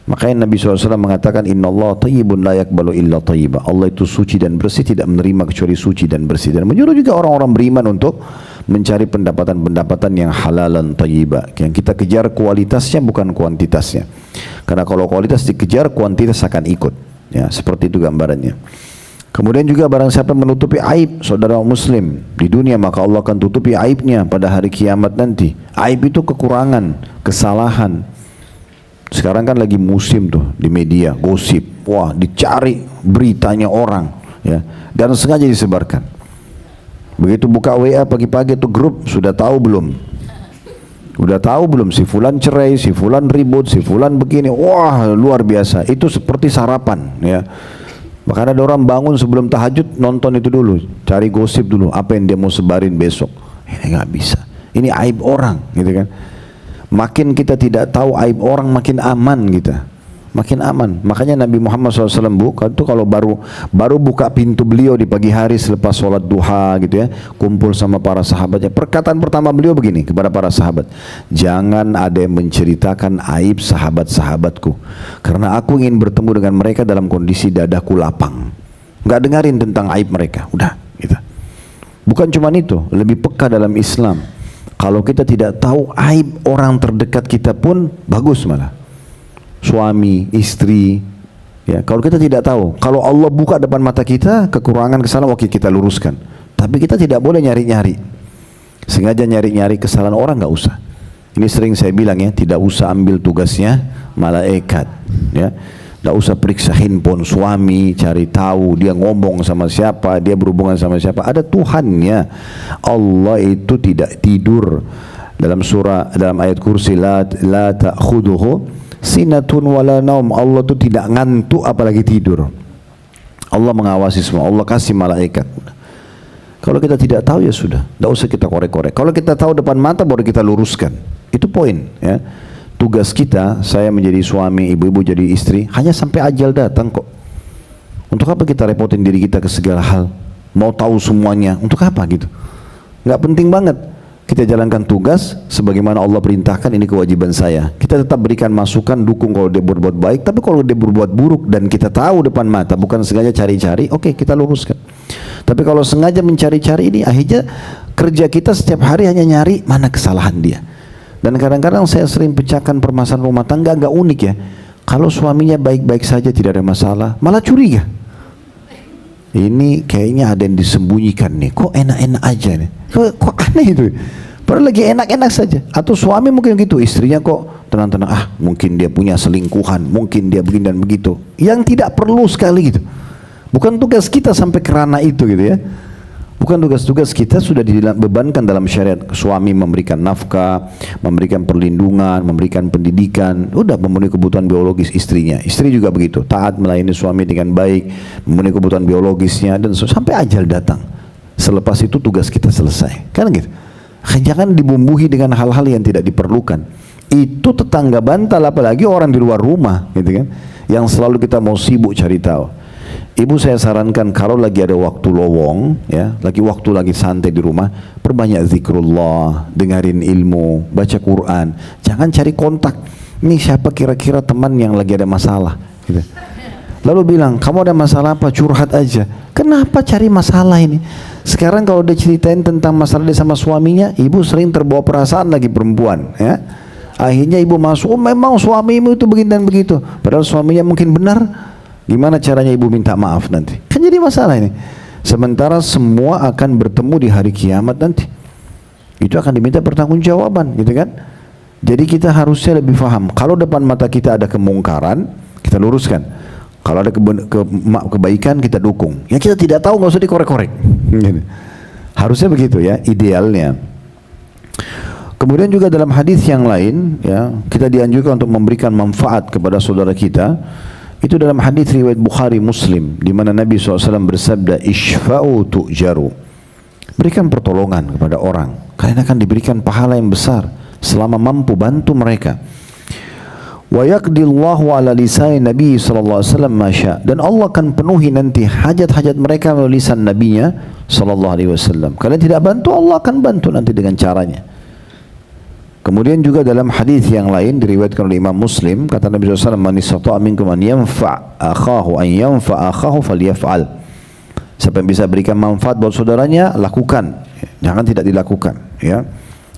Makanya Nabi SAW mengatakan, Inna Allah tayyibun la yakbalu illa tayyiba. Allah itu suci dan bersih, tidak menerima kecuali suci dan bersih. Dan menyuruh juga orang-orang beriman untuk mencari pendapatan-pendapatan yang halalan tayyiba. Yang kita kejar kualitasnya bukan kuantitasnya. Karena kalau kualitas dikejar, kuantitas akan ikut. Ya, seperti itu gambarannya. Kemudian juga barang siapa menutupi aib saudara muslim di dunia, maka Allah akan tutupi aibnya pada hari kiamat nanti. Aib itu kekurangan, kesalahan. Sekarang kan lagi musim tuh di media, gosip. Wah, dicari beritanya orang, ya, dan sengaja disebarkan. Begitu buka WA pagi-pagi tuh grup, sudah tahu belum? Udah tahu belum si fulan cerai, si fulan ribut, si fulan begini. Wah, luar biasa. Itu seperti sarapan, ya. Bahkan ada orang bangun sebelum tahajud nonton itu dulu, cari gosip dulu, apa yang dia mau sebarin besok. Ini nggak bisa. Ini aib orang, gitu kan. Makin kita tidak tahu aib orang, makin aman kita. makin aman. Makanya Nabi Muhammad SAW kalau baru buka pintu beliau di pagi hari selepas sholat duha gitu ya, kumpul sama para sahabatnya, perkataan pertama beliau begini kepada para sahabat, jangan ada yang menceritakan aib sahabat-sahabatku, karena aku ingin bertemu dengan mereka dalam kondisi dadaku lapang. Nggak dengarin tentang aib mereka, udah gitu. Bukan cuma itu, lebih peka dalam Islam. Kalau kita tidak tahu aib orang terdekat kita pun bagus malah. Suami, istri, ya. Kalau kita tidak tahu, kalau Allah buka depan mata kita kekurangan, kesalahan, oke kita luruskan. Tapi kita tidak boleh nyari-nyari. Sengaja nyari-nyari kesalahan orang, nggak usah. Ini sering saya bilang ya, tidak usah ambil tugasnya malaikat, ya. Nggak usah periksa handphone suami, cari tahu dia ngomong sama siapa, dia berhubungan sama siapa. Ada Tuhannya. Allah itu tidak tidur. Dalam ayat kursi, la ta'khuduhu sinatun wala naum. Allah itu tidak ngantuk apalagi tidur. Allah mengawasi semua. Allah kasih malaikat. Kalau kita tidak tahu ya sudah, tidak usah kita korek-korek. Kalau kita tahu depan mata baru kita luruskan. Itu poin ya. Tugas kita, saya menjadi suami, ibu-ibu jadi istri, hanya sampai ajal datang kok. Untuk apa kita repotin diri kita ke segala hal? Mau tahu semuanya, untuk apa gitu? Nggak penting banget. Kita jalankan tugas sebagaimana Allah perintahkan, ini kewajiban saya. Kita tetap berikan masukan, dukung kalau dia berbuat baik, tapi kalau dia berbuat buruk dan kita tahu depan mata, bukan sengaja cari-cari, oke, kita luruskan. Tapi kalau sengaja mencari-cari ini, akhirnya kerja kita setiap hari hanya nyari mana kesalahan dia. Dan kadang-kadang saya sering pecahkan permasalahan rumah tangga, agak unik ya. Kalau suaminya baik-baik saja, tidak ada masalah, malah curiga. Ini kayaknya ada yang disembunyikan nih, kok enak-enak aja nih, kok aneh itu. Padahal lagi enak-enak saja. Atau suami mungkin gitu, istrinya kok tenang-tenang, mungkin dia punya selingkuhan, mungkin dia begini dan begitu, yang tidak perlu sekali gitu. Bukan tugas kita sampai kerana itu gitu ya. Bukan tugas kita, sudah dibebankan dalam syariat. Suami memberikan nafkah, memberikan perlindungan, memberikan pendidikan, udah memenuhi kebutuhan biologis istrinya. Istri juga begitu, taat melayani suami dengan baik, memenuhi kebutuhan biologisnya, dan sampai ajal datang. Selepas itu tugas kita selesai, kan gitu. Jangan dibumbuhi dengan hal-hal yang tidak diperlukan. Itu tetangga bantal, apalagi orang di luar rumah gitu kan, yang selalu kita mau sibuk cari tahu. Ibu saya sarankan kalau lagi ada waktu lowong ya, lagi santai di rumah, perbanyak zikrullah, dengerin ilmu, baca Quran. Jangan cari kontak. Ini siapa kira-kira teman yang lagi ada masalah gitu. Lalu bilang, kamu ada masalah apa? Curhat aja. Kenapa cari masalah ini? Sekarang kalau dia ceritain tentang masalah dia sama suaminya, ibu sering terbawa perasaan lagi perempuan ya. Akhirnya ibu masuk, oh memang suamimu itu begini dan begitu. Padahal suaminya mungkin benar. Gimana caranya ibu minta maaf nanti? Kan jadi masalah ini. Sementara semua akan bertemu di hari kiamat nanti. Itu akan diminta pertanggungjawaban, gitu kan? Jadi kita harusnya lebih paham. Kalau depan mata kita ada kemungkaran, kita luruskan. Kalau ada kebaikan, kita dukung. Yang kita tidak tahu nggak usah dikorek-korek. Harusnya begitu ya, idealnya. Kemudian juga dalam hadis yang lain, ya, kita dianjurkan untuk memberikan manfaat kepada saudara kita. Itu dalam hadis riwayat Bukhari Muslim, di mana Nabi SAW bersabda, "Ishfa'u tu'jaru." Berikan pertolongan kepada orang, kalian akan diberikan pahala yang besar selama mampu bantu mereka. Wa yaqdillahu ala lisan Nabi SAW ma syaa. Dan Allah akan penuhi nanti hajat-hajat mereka melalui lisan Nabinya SAW. Kalian tidak bantu, Allah akan bantu nanti dengan caranya. Kemudian juga dalam hadis yang lain diriwayatkan oleh Imam Muslim, kata Nabi SAW, "Man istata'a minkum an yanfa' akhahu an yanfa' akhahu falyaf'al." Siapa yang bisa berikan manfaat buat saudaranya, lakukan. Jangan tidak dilakukan, ya.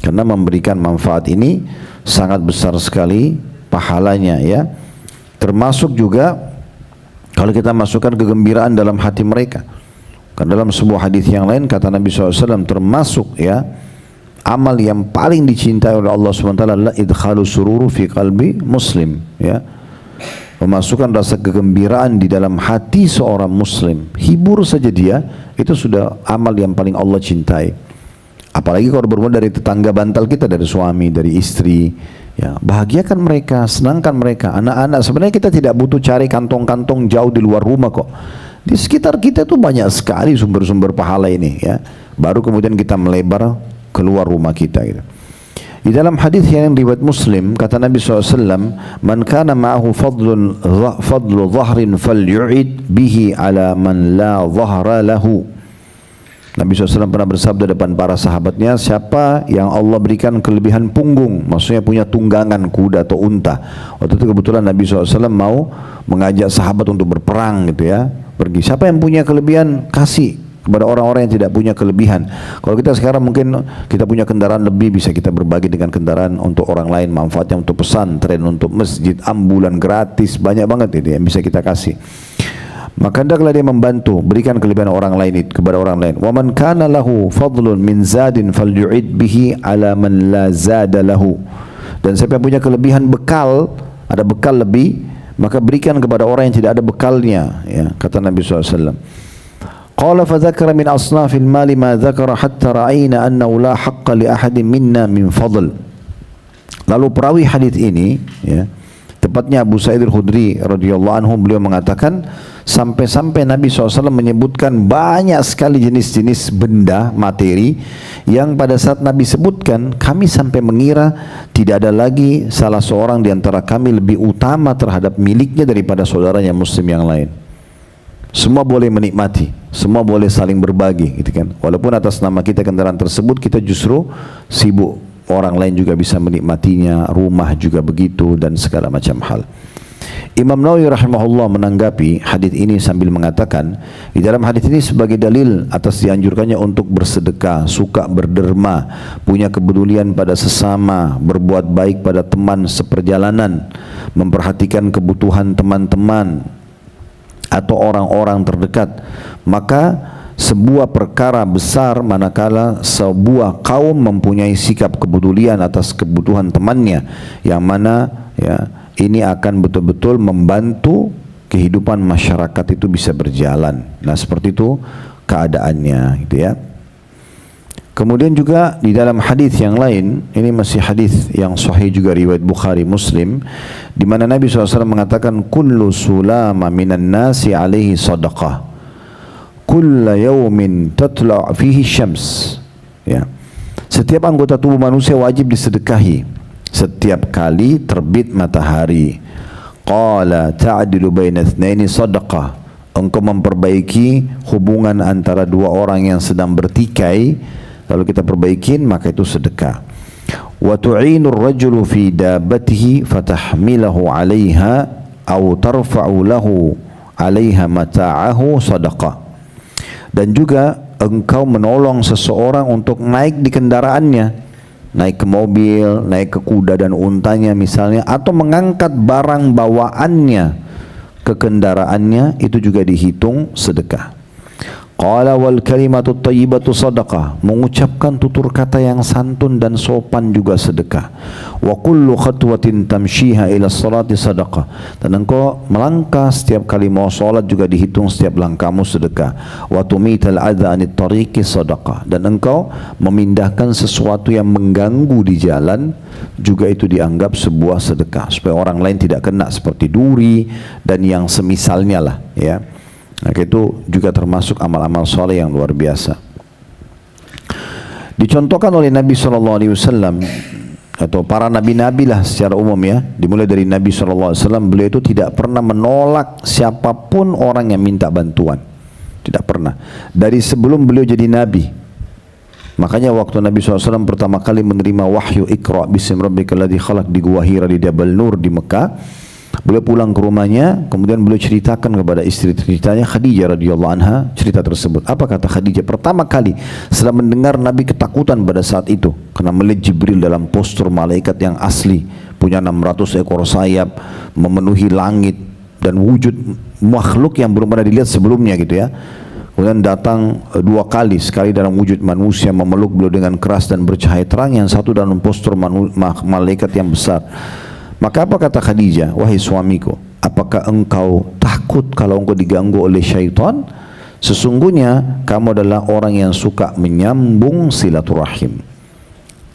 Karena memberikan manfaat ini sangat besar sekali pahalanya, ya. Termasuk juga kalau kita masukkan kegembiraan dalam hati mereka. Karena dalam sebuah hadis yang lain kata Nabi SAW, termasuk ya amal yang paling dicintai oleh Allah SWT adalah idkhalu sururu fi qalbi muslim, ya, memasukkan rasa kegembiraan di dalam hati seorang muslim. Hibur saja dia, itu sudah amal yang paling Allah cintai. Apalagi kalau bermula dari tetangga bantal kita, dari suami, dari istri, ya, bahagiakan mereka, senangkan mereka. Anak-anak, sebenarnya kita tidak butuh cari kantong-kantong jauh di luar rumah kok. Di sekitar kita tuh banyak sekali sumber-sumber pahala ini, ya. Baru kemudian kita melebar keluar rumah kita gitu. Di dalam hadis yang riwayat Muslim kata Nabi SAW, "Man kana ma'ahu fadlu dhahrin falyu'id bihi ala man la dhahra lahu." Nabi SAW pernah bersabda depan para sahabatnya, siapa yang Allah berikan kelebihan punggung, maksudnya punya tunggangan kuda atau unta. Waktu itu kebetulan Nabi SAW mau mengajak sahabat untuk berperang gitu ya, pergi. Siapa yang punya kelebihan, kasih kepada orang-orang yang tidak punya kelebihan. Kalau kita sekarang mungkin kita punya kendaraan lebih, bisa kita berbagi dengan kendaraan untuk orang lain, manfaatnya untuk pesantren, untuk masjid, ambulan gratis, banyak banget itu yang bisa kita kasih. Maka hendaklah dia membantu, berikan kelebihan orang lain itu kepada orang lain. Wa man kana lahu fadlun min zadin falyu'id bihi ala man la zada lahu. Dan siapa yang punya kelebihan bekal, ada bekal lebih, maka berikan kepada orang yang tidak ada bekalnya, ya, kata Nabi SAW. Qala fa dzakara min asnafil mali ma dzakara hatta ra'ayna annahu la haqqa li ahadin minna min fadl. Lalu perawi hadis ini, ya, tepatnya Abu Sa'id Al-Khudri radhiyallahu anhu, beliau mengatakan sampai-sampai Nabi SAW menyebutkan banyak sekali jenis-jenis benda materi yang pada saat Nabi sebutkan kami sampai mengira tidak ada lagi salah seorang di antara kami lebih utama terhadap miliknya daripada saudaranya muslim yang lain. Semua boleh menikmati, semua boleh saling berbagi, gitu kan. Walaupun atas nama kita kendaraan tersebut, kita justru sibuk, orang lain juga bisa menikmatinya, rumah juga begitu, dan segala macam hal. Imam Nawawi rahimahullah menanggapi hadis ini sambil mengatakan, di dalam hadis ini sebagai dalil atas dianjurkannya untuk bersedekah, suka berderma, punya kepedulian pada sesama, berbuat baik pada teman seperjalanan, memperhatikan kebutuhan teman-teman atau orang-orang terdekat. Maka sebuah perkara besar manakala sebuah kaum mempunyai sikap kepedulian atas kebutuhan temannya, yang mana ya ini akan betul-betul membantu kehidupan masyarakat itu bisa berjalan. Nah, seperti itu keadaannya, gitu ya. Kemudian juga di dalam hadis yang lain, ini masih hadis yang sahih juga riwayat Bukhari Muslim, di mana Nabi SAW mengatakan, kullu sulama minan nasi alaihi sadaqah, kulla yawmin tatla' fihi syams. Ya. Setiap anggota tubuh manusia wajib disedekahi setiap kali terbit matahari. Qala ta'dilu baina itsnaini sadaqah. Engkau memperbaiki hubungan antara dua orang yang sedang bertikai, lalu kita perbaikin, maka itu sedekah. Wa tu'inu ar-rajulu fi dabbatihi fatahmilahu 'alaiha aw tarfa'u lahu 'alaiha mata'ahu sadaqah. Dan juga engkau menolong seseorang untuk naik di kendaraannya, naik ke mobil, naik ke kuda dan untanya misalnya, atau mengangkat barang bawaannya ke kendaraannya, itu juga dihitung sedekah. Qala wal kalimatu thayyibatu sadaqah, mengucapkan tutur kata yang santun dan sopan juga sedekah. Wa kullu khatwatin tamshiha ila salati sadaqah, dan engkau melangkah setiap kali mau salat juga dihitung setiap langkahmu sedekah. Wa tumital adza anit tariqi sadaqah, dan engkau memindahkan sesuatu yang mengganggu di jalan juga itu dianggap sebuah sedekah, supaya orang lain tidak kena seperti duri dan yang semisalnya lah, ya. Nah, itu juga termasuk amal-amal soleh yang luar biasa. Dicontohkan oleh Nabi SAW atau para nabi-nabi lah secara umum, ya. Dimulai dari Nabi SAW, beliau itu tidak pernah menolak siapapun orang yang minta bantuan, tidak pernah. Dari sebelum beliau jadi nabi. Makanya waktu Nabi SAW pertama kali menerima wahyu Iqra bismi rabbikal ladzi khalaq di Gua Hira di Jabal Nur di Mekah, beliau pulang ke rumahnya, kemudian beliau ceritakan kepada istri ceritanya Khadijah radhiyallahu anha cerita tersebut. Apa kata Khadijah? Pertama kali setelah mendengar Nabi ketakutan pada saat itu karena melihat Jibril dalam postur malaikat yang asli, punya 600 ekor sayap, memenuhi langit dan wujud makhluk yang belum pernah dilihat sebelumnya, gitu ya. Kemudian datang dua kali, sekali dalam wujud manusia memeluk beliau dengan keras dan bercahaya terang, yang satu dalam postur malaikat yang besar. Maka apa kata Khadijah? Wahai suamiku, apakah engkau takut kalau engkau diganggu oleh syaitan? Sesungguhnya kamu adalah orang yang suka menyambung silaturahim.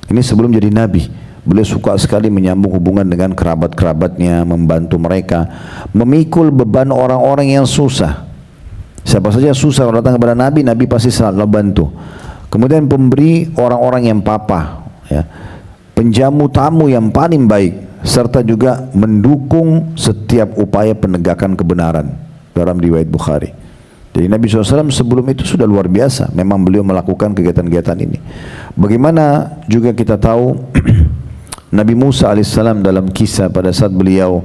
Ini sebelum jadi nabi, beliau suka sekali menyambung hubungan dengan kerabat-kerabatnya, membantu mereka, memikul beban orang-orang yang susah. Siapa saja susah kalau datang kepada Nabi, Nabi pasti selalu bantu. Kemudian pemberi orang-orang yang papa, ya. penjamu tamu yang paling baik, serta juga mendukung setiap upaya penegakan kebenaran dalam riwayat Bukhari. Jadi Nabi SAW sebelum itu sudah luar biasa, memang beliau melakukan kegiatan-kegiatan ini. Bagaimana juga kita tahu Nabi Musa alaihissalam dalam kisah pada saat beliau,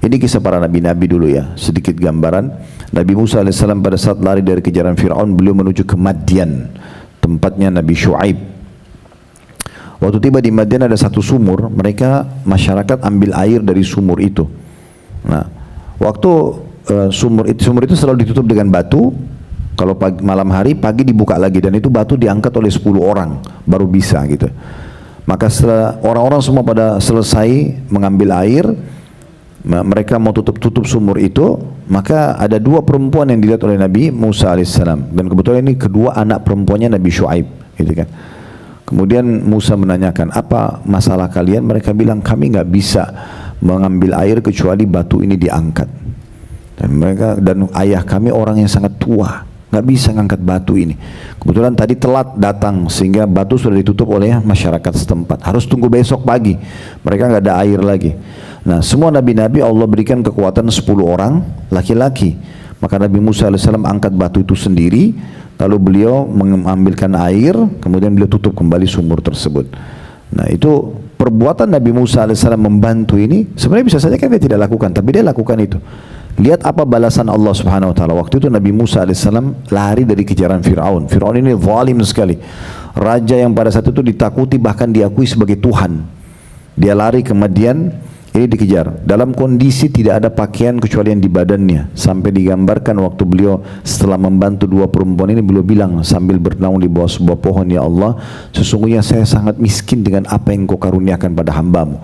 ini kisah para nabi-nabi dulu ya, sedikit gambaran. Nabi Musa alaihissalam pada saat lari dari kejaran Fir'aun, beliau menuju ke Madian, tempatnya Nabi Syuaib. Waktu tiba di Madian ada satu sumur, mereka masyarakat ambil air dari sumur itu. Nah, waktu sumur itu selalu ditutup dengan batu. Kalau malam hari, pagi dibuka lagi, dan itu batu diangkat oleh 10 orang baru bisa gitu. Maka setelah orang-orang semua pada selesai mengambil air, mereka mau tutup sumur itu, maka ada 2 perempuan yang dilihat oleh Nabi Musa alaihissalam, dan kebetulan ini kedua anak perempuannya Nabi Syuaib, gitu kan. Kemudian Musa menanyakan, apa masalah kalian? Mereka bilang, kami nggak bisa mengambil air kecuali batu ini diangkat. Dan ayah kami orang yang sangat tua, nggak bisa ngangkat batu ini. Kebetulan tadi telat datang sehingga batu sudah ditutup oleh masyarakat setempat. Harus tunggu besok pagi. Mereka nggak ada air lagi. Nah, semua nabi-nabi Allah berikan kekuatan 10 orang laki-laki. Maka Nabi Musa alaihissalam angkat batu itu sendiri, lalu beliau mengambilkan air, kemudian beliau tutup kembali sumur tersebut. Nah, itu perbuatan Nabi Musa alaihissalam membantu ini, sebenarnya bisa saja kan dia tidak lakukan, tapi dia lakukan itu. Lihat apa balasan Allah Subhanahu wa taala. Waktu itu Nabi Musa alaihissalam lari dari kejaran Fir'aun. Fir'aun ini zalim sekali. Raja yang pada saat itu ditakuti, bahkan diakui sebagai Tuhan. Dia lari ke Madian, ini dikejar. Dalam kondisi tidak ada pakaian kecuali yang di badannya. Sampai digambarkan waktu beliau setelah membantu 2 perempuan ini, beliau bilang sambil bernaung di bawah sebuah pohon, ya Allah, sesungguhnya saya sangat miskin dengan apa yang Kau karuniakan pada hambamu.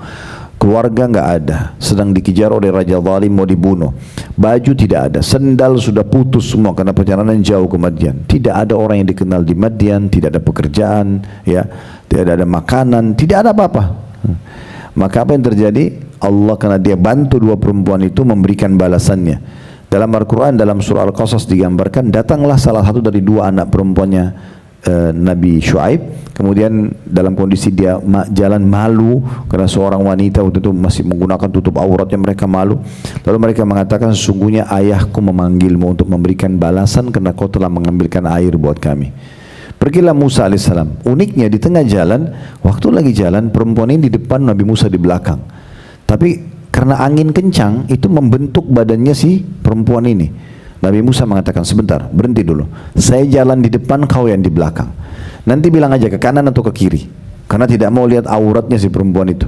Keluarga nggak ada, sedang dikejar oleh raja zalim, mau dibunuh. Baju tidak ada, sendal sudah putus semua karena perjalanan jauh ke Madian. Tidak ada orang yang dikenal di Madian, tidak ada pekerjaan, ya, tidak ada makanan, tidak ada apa-apa. Maka apa yang terjadi? Allah karena dia bantu 2 perempuan itu memberikan balasannya. Dalam Al-Quran, dalam surah Al-Qasas digambarkan, datanglah salah satu dari 2 anak perempuannya Nabi Syuaib, kemudian dalam kondisi dia jalan malu karena seorang wanita waktu itu masih menggunakan tutup auratnya, mereka malu. Lalu mereka mengatakan, sesungguhnya ayahku memanggilmu untuk memberikan balasan karena kau telah mengambilkan air buat kami. Pergilah Musa alaihissalam. Uniknya di tengah jalan, waktu lagi jalan, perempuan ini di depan, Nabi Musa di belakang. Tapi karena angin kencang itu membentuk badannya si perempuan ini. Nabi Musa mengatakan, sebentar, berhenti dulu. Saya jalan di depan, kau yang di belakang. Nanti bilang aja ke kanan atau ke kiri. Karena tidak mau lihat auratnya si perempuan itu.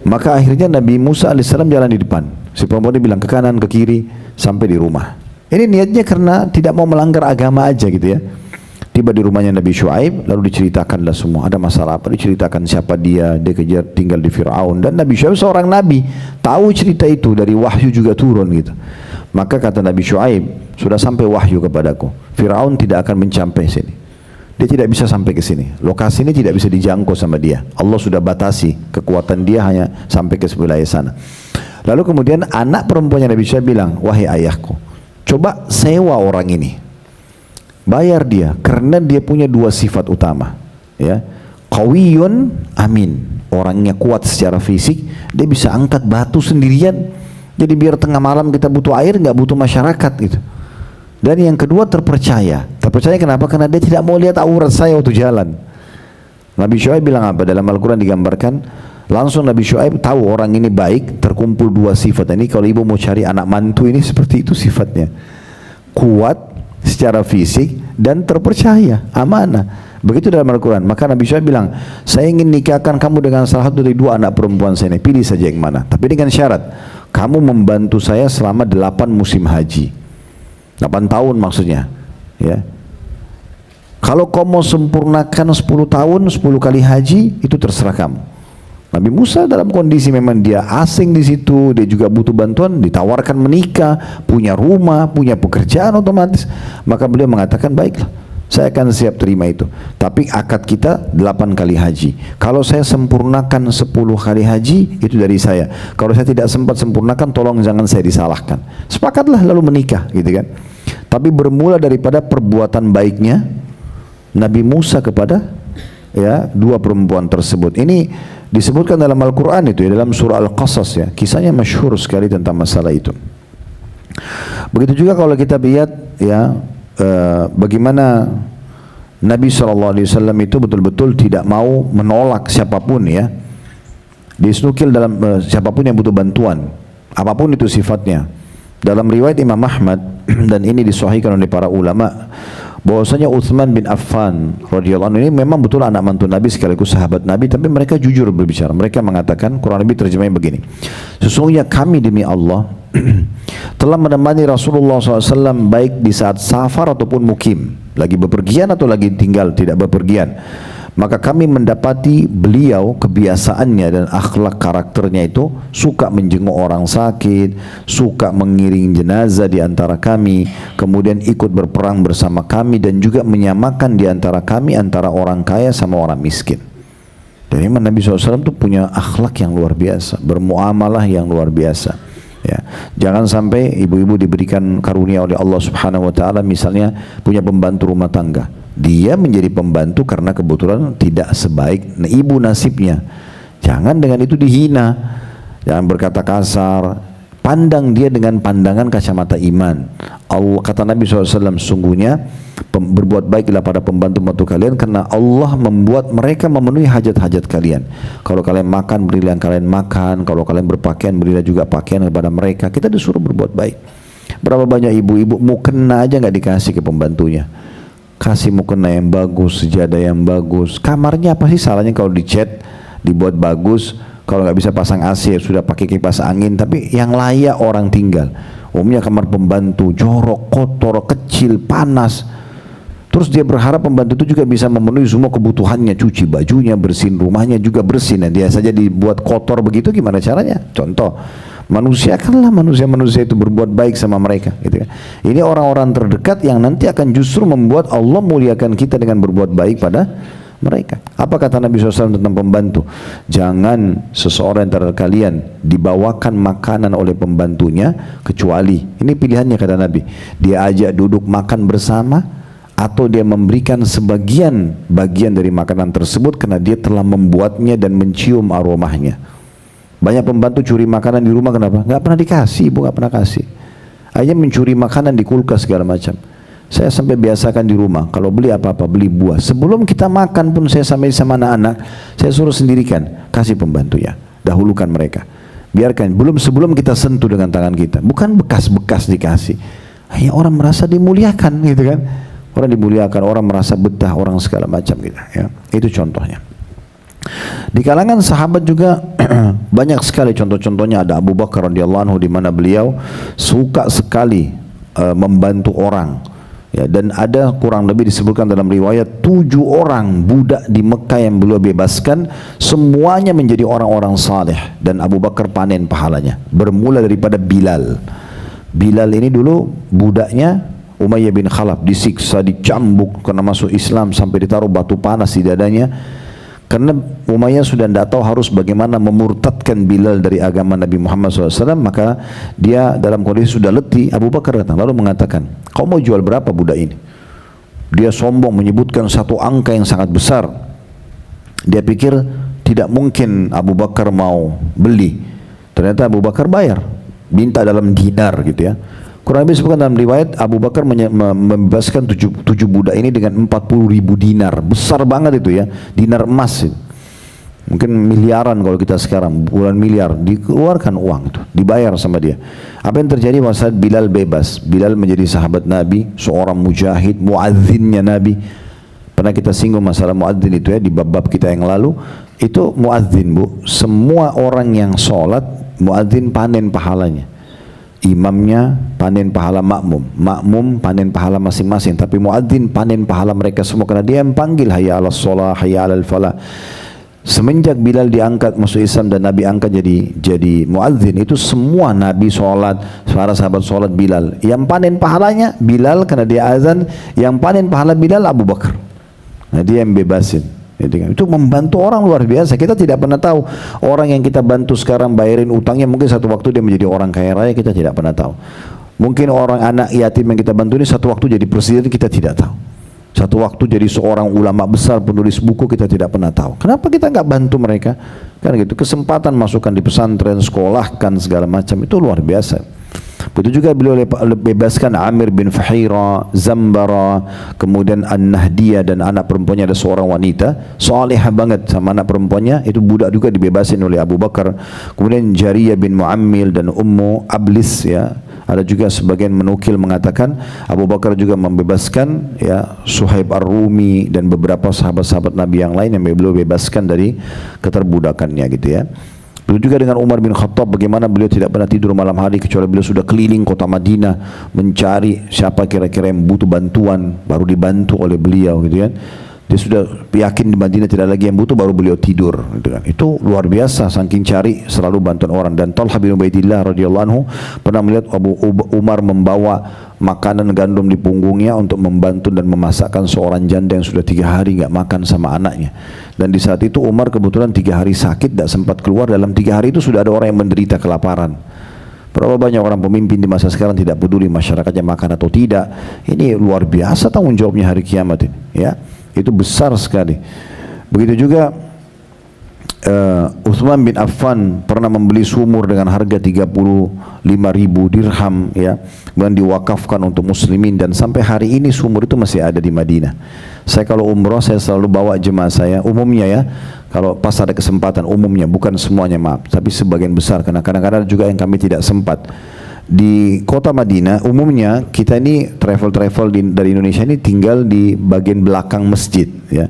Maka akhirnya Nabi Musa alaihissalam jalan di depan. Si perempuan ini bilang ke kanan, ke kiri, sampai di rumah. Ini niatnya karena tidak mau melanggar agama aja gitu ya. Tiba di rumahnya Nabi Syuaib, lalu diceritakanlah semua. Ada masalah apa? Diceritakan siapa dia kejar tinggal di Fir'aun. Dan Nabi Syuaib seorang Nabi, tahu cerita itu, dari wahyu juga turun gitu. Maka kata Nabi Syuaib, sudah sampai wahyu kepadaku, Fir'aun tidak akan mencapai sini. Dia tidak bisa sampai ke sini. Lokasi ini tidak bisa dijangkau sama dia. Allah sudah batasi kekuatan dia, hanya sampai ke sebelah sana. Lalu kemudian anak perempuannya Nabi Syuaib bilang, wahai ayahku, coba sewa orang ini, bayar dia, karena dia punya 2 sifat utama, ya, qawiyun amin, orangnya kuat secara fisik, dia bisa angkat batu sendirian. Jadi biar tengah malam kita butuh air, nggak butuh masyarakat gitu. Dan yang kedua, terpercaya. Terpercaya kenapa? Karena dia tidak mau lihat aurat saya waktu jalan. Nabi Syuaib bilang apa? Dalam Al-Quran digambarkan, langsung Nabi Syuaib tahu orang ini baik, terkumpul 2 sifat. Ini kalau ibu mau cari anak mantu ini seperti itu sifatnya. Kuat secara fisik dan terpercaya, amanah. Begitu dalam Al-Quran. Maka Nabi Syuaib bilang, saya ingin nikahkan kamu dengan salah satu dari 2 anak perempuan saya ini, pilih saja yang mana. Tapi dengan syarat, kamu membantu saya selama 8 musim haji. 8 tahun maksudnya, ya. Kalau kau mau sempurnakan 10 tahun, 10 kali haji, itu terserah kamu. Nabi Musa dalam kondisi memang dia asing di situ, dia juga butuh bantuan, ditawarkan menikah, punya rumah, punya pekerjaan otomatis. Maka beliau mengatakan, baiklah, saya akan siap terima itu. Tapi akad kita 8 kali haji. Kalau saya sempurnakan 10 kali haji, itu dari saya. Kalau saya tidak sempat sempurnakan, tolong jangan saya disalahkan. Sepakatlah lalu menikah, gitu kan. Tapi bermula daripada perbuatan baiknya Nabi Musa kepada ya dua perempuan tersebut. Ini disebutkan dalam Al-Quran itu ya, dalam surah Al-Qasas ya, kisahnya masyhur sekali tentang masalah itu. Begitu juga kalau kita lihat ya bagaimana Nabi SAW itu betul-betul tidak mau menolak siapapun ya, disnukil dalam siapapun yang butuh bantuan, apapun itu sifatnya. Dalam riwayat Imam Ahmad dan ini disahihkan oleh para ulama, bahwasanya Utsman bin Affan radhiyallahu anhu ini memang betul anak mantu Nabi sekaligus sahabat Nabi, tapi mereka jujur berbicara. Mereka mengatakan, Quran Nabi terjemahnya begini, sesungguhnya kami demi Allah telah menemani Rasulullah SAW baik di saat safar ataupun mukim, lagi bepergian atau lagi tinggal tidak bepergian. Maka kami mendapati beliau kebiasaannya dan akhlak karakternya itu suka menjenguk orang sakit, suka mengiring jenazah di antara kami, kemudian ikut berperang bersama kami, dan juga menyamakan di antara kami antara orang kaya sama orang miskin. Dan memang Nabi SAW itu punya akhlak yang luar biasa, bermuamalah yang luar biasa. Ya, jangan sampai ibu-ibu diberikan karunia oleh Allah Subhanahu wa taala, misalnya punya pembantu rumah tangga, dia menjadi pembantu karena kebetulan tidak sebaik ibu nasibnya. Jangan dengan itu dihina, jangan berkata kasar, pandang dia dengan pandangan kacamata iman. Allah, kata Nabi SAW, sungguhnya berbuat baiklah pada pembantu-pembantu kalian, karena Allah membuat mereka memenuhi hajat-hajat kalian. Kalau kalian makan, berilah kalian makan. Kalau kalian berpakaian, berilah juga pakaian kepada mereka. Kita disuruh berbuat baik. Berapa banyak ibu-ibu mukena aja nggak dikasih ke pembantunya, kasih mukena yang bagus, sejadah yang bagus. Kamarnya apa sih salahnya kalau dicat, dibuat bagus? Kalau nggak bisa pasang AC, sudah pakai kipas angin, tapi yang layak orang tinggal. Umumnya kamar pembantu jorok, kotor, kecil, panas. Terus dia berharap pembantu itu juga bisa memenuhi semua kebutuhannya, cuci bajunya, bersihin rumahnya juga bersin. Nah, dia saja dibuat kotor begitu, gimana caranya? Contoh, manusiakanlah manusia-manusia itu berbuat baik sama mereka, gitu kan. Ini orang-orang terdekat yang nanti akan justru membuat Allah muliakan kita dengan berbuat baik pada mereka. Apa kata Nabi SAW tentang pembantu? Jangan seseorang antara kalian dibawakan makanan oleh pembantunya, kecuali, ini pilihannya kata Nabi, dia ajak duduk makan bersama, atau dia memberikan sebagian bagian dari makanan tersebut karena dia telah membuatnya dan mencium aromanya. Banyak pembantu curi makanan di rumah, kenapa? Nggak pernah dikasih, ibu nggak pernah kasih. Hanya mencuri makanan di kulkas segala macam. Saya sampai biasakan di rumah, kalau beli apa-apa, beli buah. Sebelum kita makan pun saya sampai sama anak-anak, saya suruh sendirikan, kasih pembantu ya, dahulukan mereka. Biarkan, sebelum kita sentuh dengan tangan kita, bukan bekas-bekas dikasih. Hanya orang merasa dimuliakan, gitu kan? Orang dimuliakan, orang merasa betah, orang segala macam gitu. Ya, itu contohnya. Di kalangan sahabat juga banyak sekali contoh-contohnya. Ada Abu Bakar radhiyallahu anhu, di mana beliau suka sekali membantu orang. Ya, dan ada kurang lebih disebutkan dalam riwayat 7 orang budak di Mekah yang beliau bebaskan, semuanya menjadi orang-orang saleh, dan Abu Bakar panen pahalanya. Bermula daripada Bilal. Bilal ini dulu budaknya Umayyah bin Khalaf, disiksa, dicambuk karena masuk Islam, sampai ditaruh batu panas di dadanya. Karena Umayyah sudah tidak tahu harus bagaimana memurtadkan Bilal dari agama Nabi Muhammad SAW, maka dia dalam kondisi sudah letih. Abu Bakar datang lalu mengatakan, kau mau jual berapa budak ini? Dia sombong menyebutkan satu angka yang sangat besar. Dia pikir tidak mungkin Abu Bakar mau beli. Ternyata Abu Bakar bayar, minta dalam dinar gitu ya. Kurang lebih disebutkan dalam riwayat, Abu Bakar membebaskan 7 budak ini dengan 40.000 dinar. Besar banget itu ya, dinar emas itu. Mungkin miliaran kalau kita sekarang, bulan miliar. Dikeluarkan uang itu, dibayar sama dia. Apa yang terjadi pada saat Bilal bebas? Bilal menjadi sahabat Nabi, seorang mujahid, muadzinnya Nabi. Pernah kita singgung masalah muadzin itu ya di bab-bab kita yang lalu. Itu muadzin, bu, semua orang yang sholat, muadzin panen pahalanya. Imamnya panen pahala makmum, makmum panen pahala masing-masing, tapi muadzin panen pahala mereka semua, karena dia yang panggil hayya 'alas shalah, hayya 'alal falah. Semenjak Bilal diangkat masuk Islam dan Nabi angkat jadi muadzin, itu semua Nabi sholat, para sahabat sholat, Bilal yang panen pahalanya Bilal karena dia azan, yang panen pahala Bilal Abu Bakar. Nah, dia yang bebasin. Itu membantu orang luar biasa. Kita tidak pernah tahu orang yang kita bantu sekarang bayarin utangnya, mungkin satu waktu dia menjadi orang kaya raya, kita tidak pernah tahu. Mungkin orang anak yatim yang kita bantu ini satu waktu jadi presiden, kita tidak tahu. Satu waktu jadi seorang ulama besar, penulis buku, kita tidak pernah tahu. Kenapa kita nggak bantu mereka? Kan gitu, kesempatan masukkan di pesantren, sekolahkan segala macam, itu luar biasa. Begitu juga beliau bebaskan Amir bin Fahira, Zambara, kemudian An-Nahdiyah, dan anak perempuannya ada seorang wanita, salihah banget sama anak perempuannya, itu budak juga dibebasin oleh Abu Bakar. Kemudian Jariyah bin Muammil dan Ummu Ablis, ya. Ada juga sebagian menukil mengatakan Abu Bakar juga membebaskan, ya, Suhaib Ar-Rumi dan beberapa sahabat-sahabat Nabi yang lain yang beliau bebaskan dari keterbudakannya, gitu ya. Begitu juga dengan Umar bin Khattab, bagaimana beliau tidak pernah tidur malam hari kecuali beliau sudah keliling kota Madinah mencari siapa kira-kira yang butuh bantuan, baru dibantu oleh beliau, gitu kan. Dia sudah yakin di Madinah tidak lagi yang butuh, baru beliau tidur, gitu kan. Itu luar biasa, saking cari selalu bantuan orang. Dan Talha bin Ubaidillah radhiyallahu anhu pernah melihat Abu Umar membawa makanan gandum di punggungnya untuk membantu dan memasakkan seorang janda yang sudah 3 hari nggak makan sama anaknya. Dan di saat itu Umar kebetulan 3 hari sakit, tidak sempat keluar. Dalam 3 hari itu sudah ada orang yang menderita kelaparan. Berapa banyak orang pemimpin di masa sekarang tidak peduli masyarakatnya makan atau tidak. Ini luar biasa tanggung jawabnya hari kiamat ini, ya. Itu besar sekali. Begitu juga Utsman bin Affan pernah membeli sumur dengan harga 35.000 dirham, ya, kemudian diwakafkan untuk muslimin, dan sampai hari ini sumur itu masih ada di Madinah. Saya kalau umroh saya selalu bawa jemaah saya, umumnya ya, kalau pas ada kesempatan, umumnya, bukan semuanya maaf, tapi sebagian besar, karena kadang-kadang juga yang kami tidak sempat. Di kota Madinah umumnya kita ini travel dari Indonesia ini tinggal di bagian belakang masjid, ya.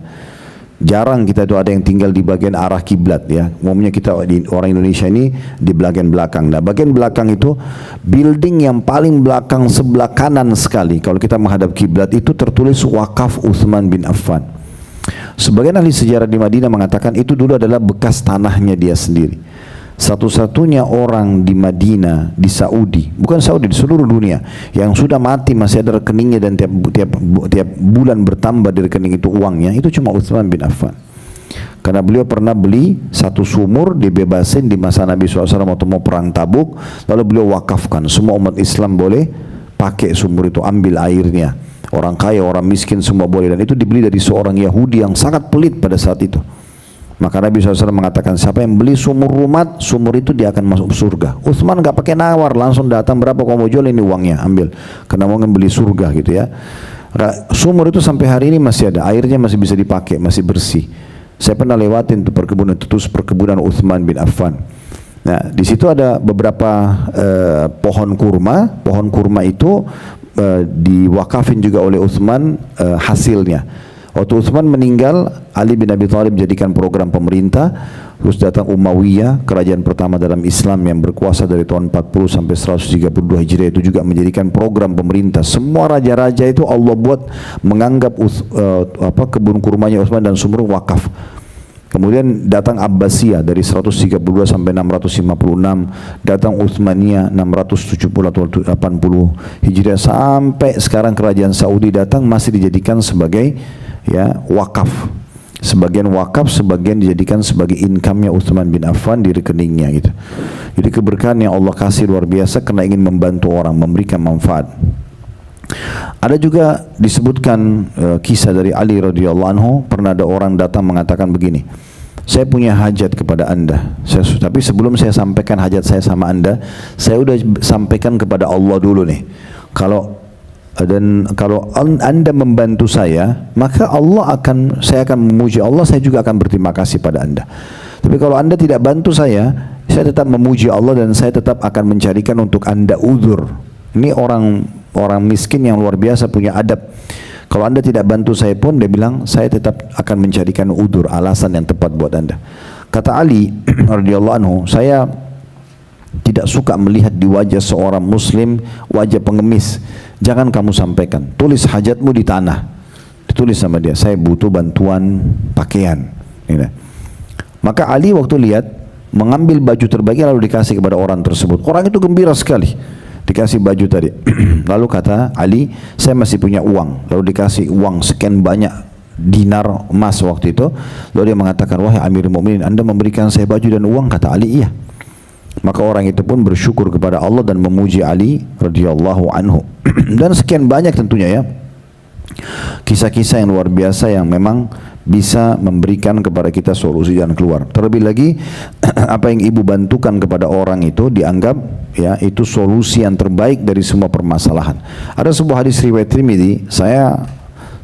Jarang kita itu ada yang tinggal di bagian arah kiblat, ya. Umumnya kita orang Indonesia ini di bagian belakang. Nah, bagian belakang itu building yang paling belakang sebelah kanan sekali. Kalau kita menghadap kiblat itu tertulis wakaf Utsman bin Affan. Sebagian ahli sejarah di Madinah mengatakan itu dulu adalah bekas tanahnya dia sendiri. Satu-satunya orang di Madinah, di Saudi, bukan Saudi, di seluruh dunia yang sudah mati masih ada rekeningnya dan tiap bulan bertambah di rekening itu uangnya, itu cuma Utsman bin Affan. Karena beliau pernah beli satu sumur, dibebasin di masa Nabi SAW waktu mau perang Tabuk, lalu beliau wakafkan, semua umat Islam boleh pakai sumur itu, ambil airnya, orang kaya, orang miskin semua boleh. Dan itu dibeli dari seorang Yahudi yang sangat pelit pada saat itu. Maka Nabi SAW mengatakan, siapa yang beli sumur Rumat, sumur itu dia akan masuk surga. Utsman nggak pakai nawar, langsung datang, berapa kamu mau jual, ini uangnya, ambil. Karena mau beli surga, gitu ya. Sumur itu sampai hari ini masih ada, airnya masih bisa dipakai, masih bersih. Saya pernah lewatin tuh perkebunan, terus perkebunan Utsman bin Affan. Nah, di situ ada beberapa pohon kurma. Pohon kurma itu diwakafin juga oleh Utsman hasilnya. Waktu Utsman meninggal, Ali bin Abi Thalib menjadikan program pemerintah, terus datang Umayyah, kerajaan pertama dalam Islam yang berkuasa dari tahun 40 sampai 132 Hijriah, itu juga menjadikan program pemerintah. Semua raja-raja itu Allah buat menganggap kebun kurmanya Utsman dan sumur wakaf. Kemudian datang Abbasiyah dari 132 sampai 656, datang Utsmaniyah 670 atau 80 Hijriah, sampai sekarang kerajaan Saudi datang masih dijadikan sebagai, ya, wakaf. Sebagian wakaf, sebagian dijadikan sebagai income-nya Utsman bin Affan di rekeningnya, gitu. Jadi keberkahan yang Allah kasih luar biasa karena ingin membantu orang, memberikan manfaat. Ada juga disebutkan kisah dari Ali radhiyallahu anhu, pernah ada orang datang mengatakan begini, saya punya hajat kepada anda, tapi sebelum saya sampaikan hajat saya sama anda, saya udah sampaikan kepada Allah dulu nih. Kalau anda membantu saya, maka saya akan memuji Allah, saya juga akan berterima kasih pada anda. Tapi kalau anda tidak bantu saya tetap memuji Allah dan saya tetap akan mencarikan untuk anda uzur. Ini orang miskin yang luar biasa punya adab. Kalau anda tidak bantu saya pun, dia bilang, saya tetap akan mencarikan udur, alasan yang tepat buat anda. Kata Ali radhiyallahu anhu, saya tidak suka melihat di wajah seorang muslim wajah pengemis. Jangan kamu sampaikan, tulis hajatmu di tanah. Ditulis sama dia, saya butuh bantuan pakaian. Maka Ali waktu lihat, mengambil baju terbaik lalu dikasih kepada orang tersebut. Orang itu gembira sekali, dikasih baju tadi. Lalu kata Ali, saya masih punya uang. Lalu dikasih uang sekian banyak dinar emas waktu itu. Lalu dia mengatakan, wahai Amirul Mukminin, anda memberikan saya baju dan uang? Kata Ali, iya. Maka orang itu pun bersyukur kepada Allah dan memuji Ali radhiyallahu anhu. Dan sekian banyak tentunya, ya. Kisah-kisah yang luar biasa yang memang bisa memberikan kepada kita solusi jalan keluar. Terlebih lagi apa yang ibu bantukan kepada orang itu dianggap ya itu solusi yang terbaik dari semua permasalahan. Ada sebuah hadis riwayat Tirmidzi, saya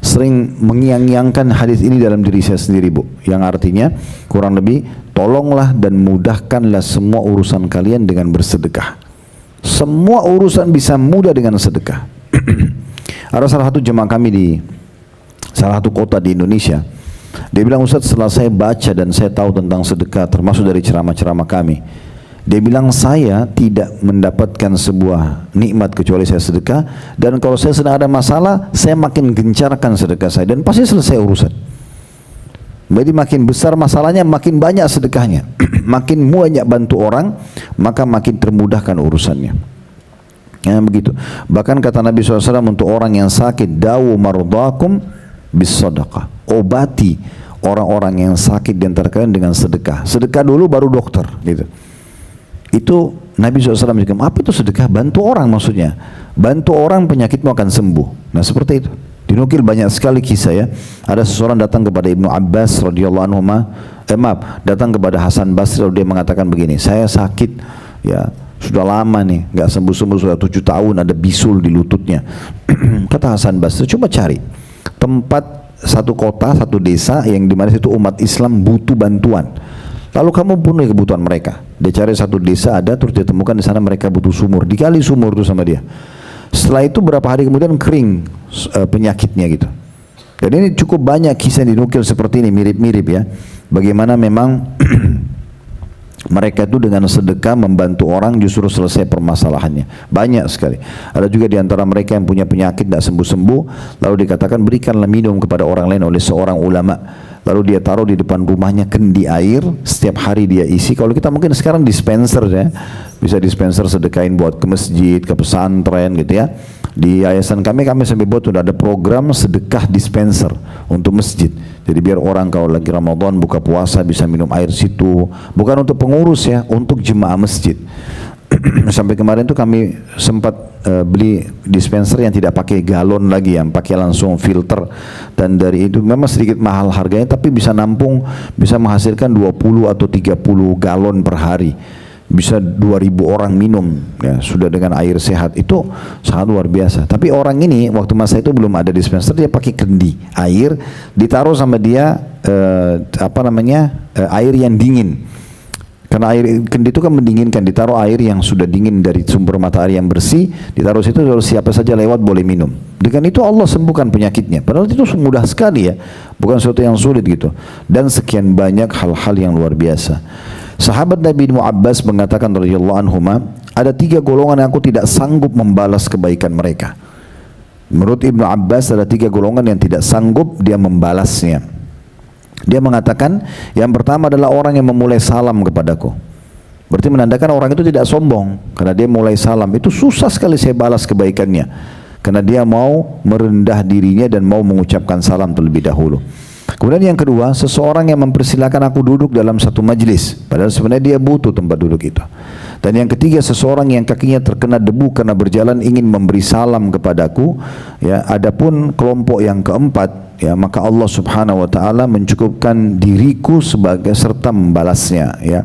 sering mengiang-iangkan hadis ini dalam diri saya sendiri, Bu, yang artinya kurang lebih tolonglah dan mudahkanlah semua urusan kalian dengan bersedekah. Semua urusan bisa mudah dengan sedekah. Ada salah satu jemaah kami di salah satu kota di Indonesia. Dia bilang, Ustaz, setelah saya baca dan saya tahu tentang sedekah, termasuk dari ceramah-ceramah kami, dia bilang saya tidak mendapatkan sebuah nikmat kecuali saya sedekah, dan kalau saya sedang ada masalah, saya makin gencarkan sedekah saya dan pasti selesai urusan. Jadi makin besar masalahnya, makin banyak sedekahnya. Makin banyak bantu orang, maka makin termudahkan urusannya. Ya, begitu. Bahkan kata Nabi SAW untuk orang yang sakit, dawu mardakum bis sadaqah, obati orang-orang yang sakit di antara kalian dengan sedekah. Sedekah dulu baru dokter, gitu. Itu Nabi SAW bilang, apa itu sedekah? Bantu orang maksudnya. Bantu orang, penyakitmu akan sembuh. Nah seperti itu. Dinukil banyak sekali kisah ya. Ada seseorang datang kepada Ibnu Abbas radhiyallahu anhu, datang kepada Hasan Basri lalu dia mengatakan begini, saya sakit ya, sudah lama nih, nggak sembuh-sembuh, sudah 7 tahun ada bisul di lututnya. Kata Hasan Basri, coba cari tempat satu kota, satu desa yang dimana situ umat Islam butuh bantuan. Lalu kamu penuhi kebutuhan mereka. Dia cari satu desa ada, terus dia temukan di sana mereka butuh sumur. Dikali sumur itu sama dia. Setelah itu berapa hari kemudian kering penyakitnya gitu. Dan ini cukup banyak kisah yang dinukil seperti ini, mirip-mirip ya. Bagaimana memang mereka itu dengan sedekah membantu orang justru selesai permasalahannya. Banyak sekali. Ada juga di antara mereka yang punya penyakit tidak sembuh-sembuh, lalu dikatakan berikanlah minum kepada orang lain oleh seorang ulama. Lalu dia taruh di depan rumahnya kendi air, setiap hari dia isi. Kalau kita mungkin sekarang dispenser ya, bisa dispenser sedekahin buat ke masjid, ke pesantren gitu ya. Di yayasan kami sampai buat sudah ada program sedekah dispenser untuk masjid. Jadi biar orang kalau lagi Ramadan buka puasa bisa minum air situ. Bukan untuk pengurus ya, untuk jemaah masjid. Sampai kemarin tuh kami sempat beli dispenser yang tidak pakai galon lagi, yang pakai langsung filter, dan dari itu memang sedikit mahal harganya tapi bisa nampung, bisa menghasilkan 20 atau 30 galon per hari, bisa 2000 orang minum ya, sudah dengan air sehat. Itu sangat luar biasa. Tapi orang ini waktu masa itu belum ada dispenser, dia pakai kendi air, ditaruh sama dia air yang dingin. Karena air kendi itu kan mendinginkan, ditaruh air yang sudah dingin dari sumber matahari yang bersih, ditaruh situ, lalu siapa saja lewat boleh minum. Dengan itu Allah sembuhkan penyakitnya. Padahal itu mudah sekali ya, bukan sesuatu yang sulit gitu. Dan sekian banyak hal-hal yang luar biasa. Sahabat Nabi Ibnu Abbas mengatakan radhiyallahu anhuma, ada 3 golongan yang aku tidak sanggup membalas kebaikan mereka. Menurut Ibnu Abbas ada 3 golongan yang tidak sanggup dia membalasnya. Dia mengatakan yang pertama adalah orang yang memulai salam kepadaku. Berarti menandakan orang itu tidak sombong, karena dia mulai salam. Itu susah sekali saya balas kebaikannya, karena dia mau merendah dirinya dan mau mengucapkan salam terlebih dahulu. Kemudian yang kedua, seseorang yang mempersilakan aku duduk dalam satu majlis, padahal sebenarnya dia butuh tempat duduk itu. Dan yang ketiga, seseorang yang kakinya terkena debu karena berjalan ingin memberi salam kepadaku. Ya, adapun kelompok yang keempat, ya, maka Allah Subhanahu wa taala mencukupkan diriku sebagai serta membalasnya, ya.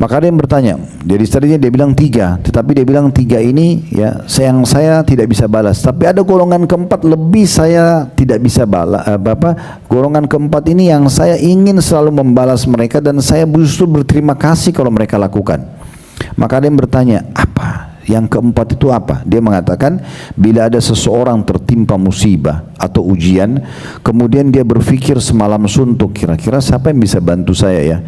Maka ada yang bertanya, jadi tadinya dia bilang 3, tetapi dia bilang 3 ini ya saya tidak bisa balas, tapi ada golongan keempat lebih saya tidak bisa balas. Golongan keempat ini yang saya ingin selalu membalas mereka dan saya justru berterima kasih kalau mereka lakukan. Maka ada yang bertanya, apa? Yang keempat itu apa? Dia mengatakan, bila ada seseorang tertimpa musibah atau ujian, kemudian dia berpikir semalam suntuk, kira-kira siapa yang bisa bantu saya ya?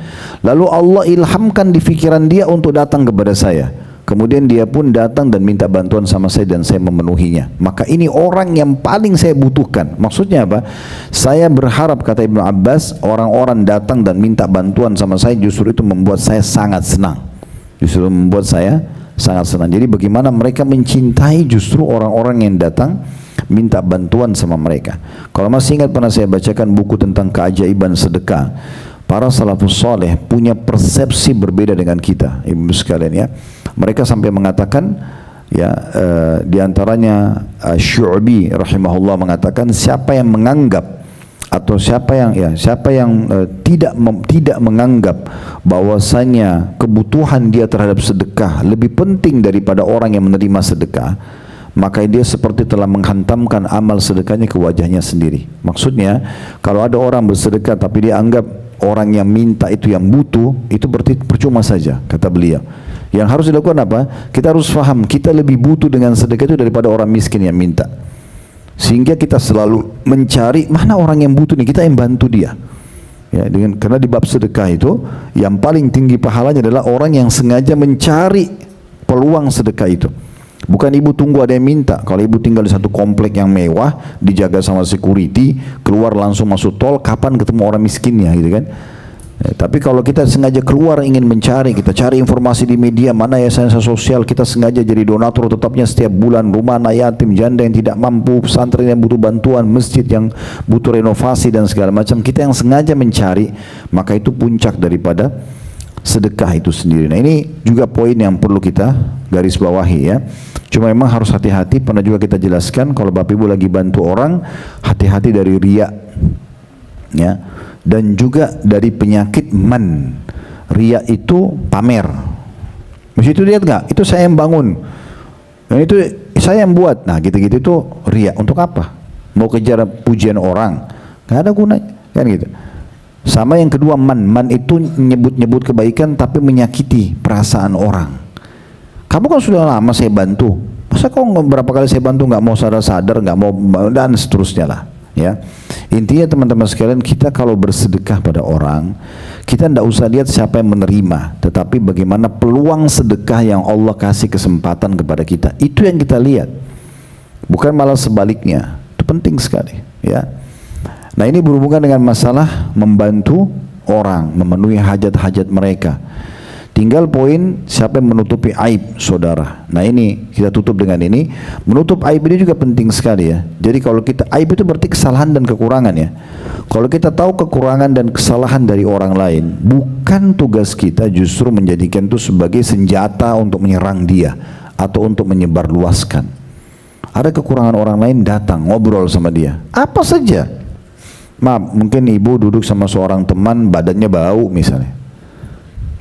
Lalu Allah ilhamkan di pikiran dia untuk datang kepada saya. Kemudian dia pun datang dan minta bantuan sama saya dan saya memenuhinya. Maka ini orang yang paling saya butuhkan. Maksudnya apa? Saya berharap, kata Ibnu Abbas, orang-orang datang dan minta bantuan sama saya, justru itu membuat saya sangat senang. Justru membuat saya sangat senang. Jadi bagaimana mereka mencintai justru orang-orang yang datang minta bantuan sama mereka. Kalau masih ingat pernah saya bacakan buku tentang keajaiban sedekah. Para salafus saleh punya persepsi berbeda dengan kita, ibu sekalian ya. Mereka sampai mengatakan Ya, di antaranya Syu'bi rahimahullah mengatakan, siapa yang menganggap atau siapa yang tidak menganggap bahwasanya kebutuhan dia terhadap sedekah lebih penting daripada orang yang menerima sedekah, maka dia seperti telah menghantamkan amal sedekahnya ke wajahnya sendiri. Maksudnya, kalau ada orang bersedekah tapi dia anggap orang yang minta itu yang butuh, itu berarti percuma saja, kata beliau. Yang harus dilakukan apa? Kita harus faham, kita lebih butuh dengan sedekah itu daripada orang miskin yang minta. Sehingga kita selalu mencari mana orang yang butuh nih, kita yang bantu dia. Ya, karena di bab sedekah itu yang paling tinggi pahalanya adalah orang yang sengaja mencari peluang sedekah itu. Bukan ibu tunggu ada yang minta. Kalau ibu tinggal di satu komplek yang mewah, dijaga sama security, keluar langsung masuk tol, kapan ketemu orang miskinnya gitu kan? Tapi kalau kita sengaja keluar ingin mencari, kita cari informasi di media mana yayasan sosial, kita sengaja jadi donatur tetapnya setiap bulan, rumah anak yatim, janda yang tidak mampu, pesantren yang butuh bantuan, masjid yang butuh renovasi dan segala macam, kita yang sengaja mencari, maka itu puncak daripada sedekah itu sendiri. Nah, ini juga poin yang perlu kita garis bawahi ya. Cuma memang harus hati-hati, pernah juga kita jelaskan kalau Bapak Ibu lagi bantu orang, hati-hati dari riya ya. Dan juga dari penyakit man. Riya itu pamer. Mesti itu lihat nggak? Itu saya yang bangun. Dan itu saya yang buat. Nah, gitu-gitu itu riya. Untuk apa? Mau kejar pujian orang? Nggak ada gunanya. Kan gitu. Sama yang kedua man. Man itu nyebut-nyebut kebaikan tapi menyakiti perasaan orang. Kamu kan sudah lama saya bantu. Masa kok berapa kali saya bantu nggak mau sadar-sadar, nggak mau, dan seterusnya lah. Ya, intinya teman-teman sekalian, kita kalau bersedekah pada orang, kita tidak usah lihat siapa yang menerima, tetapi bagaimana peluang sedekah yang Allah kasih kesempatan kepada kita, itu yang kita lihat, bukan malah sebaliknya. Itu penting sekali ya. Nah, ini berhubungan dengan masalah membantu orang, memenuhi hajat-hajat mereka. Tinggal poin siapa yang menutupi aib saudara. Nah, ini kita tutup dengan ini. Menutup aib ini juga penting sekali ya. Jadi kalau kita, aib itu berarti kesalahan dan kekurangan ya. Kalau kita tahu kekurangan dan kesalahan dari orang lain, bukan tugas kita justru menjadikan itu sebagai senjata untuk menyerang dia atau untuk menyebarluaskan. Ada kekurangan orang lain, datang ngobrol sama dia. Apa saja. Maaf, mungkin ibu duduk sama seorang teman badannya bau misalnya.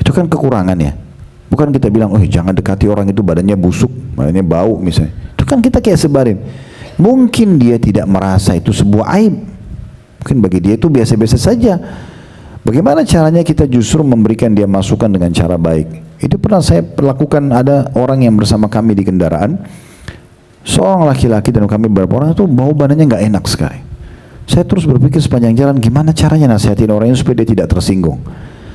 Itu kan kekurangan ya. Bukan kita bilang, oh jangan dekati orang itu badannya busuk, badannya bau misalnya. Itu kan kita kayak sebarin. Mungkin dia tidak merasa itu sebuah aib. Mungkin bagi dia itu biasa-biasa saja. Bagaimana caranya kita justru memberikan dia masukan dengan cara baik. Itu pernah saya lakukan, ada orang yang bersama kami di kendaraan. Seorang laki-laki dan kami beberapa orang itu bau badannya nggak enak sekali. Saya terus berpikir sepanjang jalan, gimana caranya nasihatin orang ini supaya dia tidak tersinggung.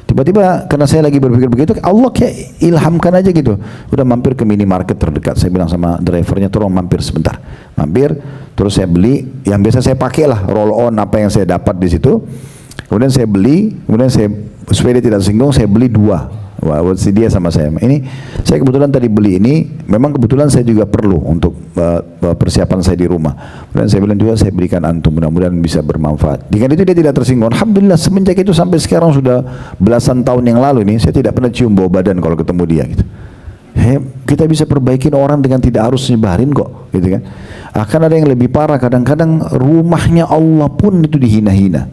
Tiba-tiba karena saya lagi berpikir begitu, Allah kayak ilhamkan aja gitu. Udah mampir ke minimarket terdekat. Saya bilang sama drivernya, tolong mampir sebentar. Mampir, terus saya beli yang biasa saya pakai lah, roll on apa yang saya dapat di situ. Kemudian saya beli, kemudian saya supaya dia tidak singgung, saya beli 2. Wah, si dia sama saya. Ini saya kebetulan tadi beli ini, memang kebetulan saya juga perlu untuk persiapan saya di rumah. Dan saya bilang juga saya berikan antum, mudah-mudahan bisa bermanfaat. Dengan itu dia tidak tersinggung. Alhamdulillah semenjak itu sampai sekarang sudah belasan tahun yang lalu ini, saya tidak pernah cium bau badan kalau ketemu dia gitu. Kita bisa perbaikin orang dengan tidak harus nyebarin kok, gitu kan. Akan ada yang lebih parah, kadang-kadang rumahnya Allah pun itu dihina-hina.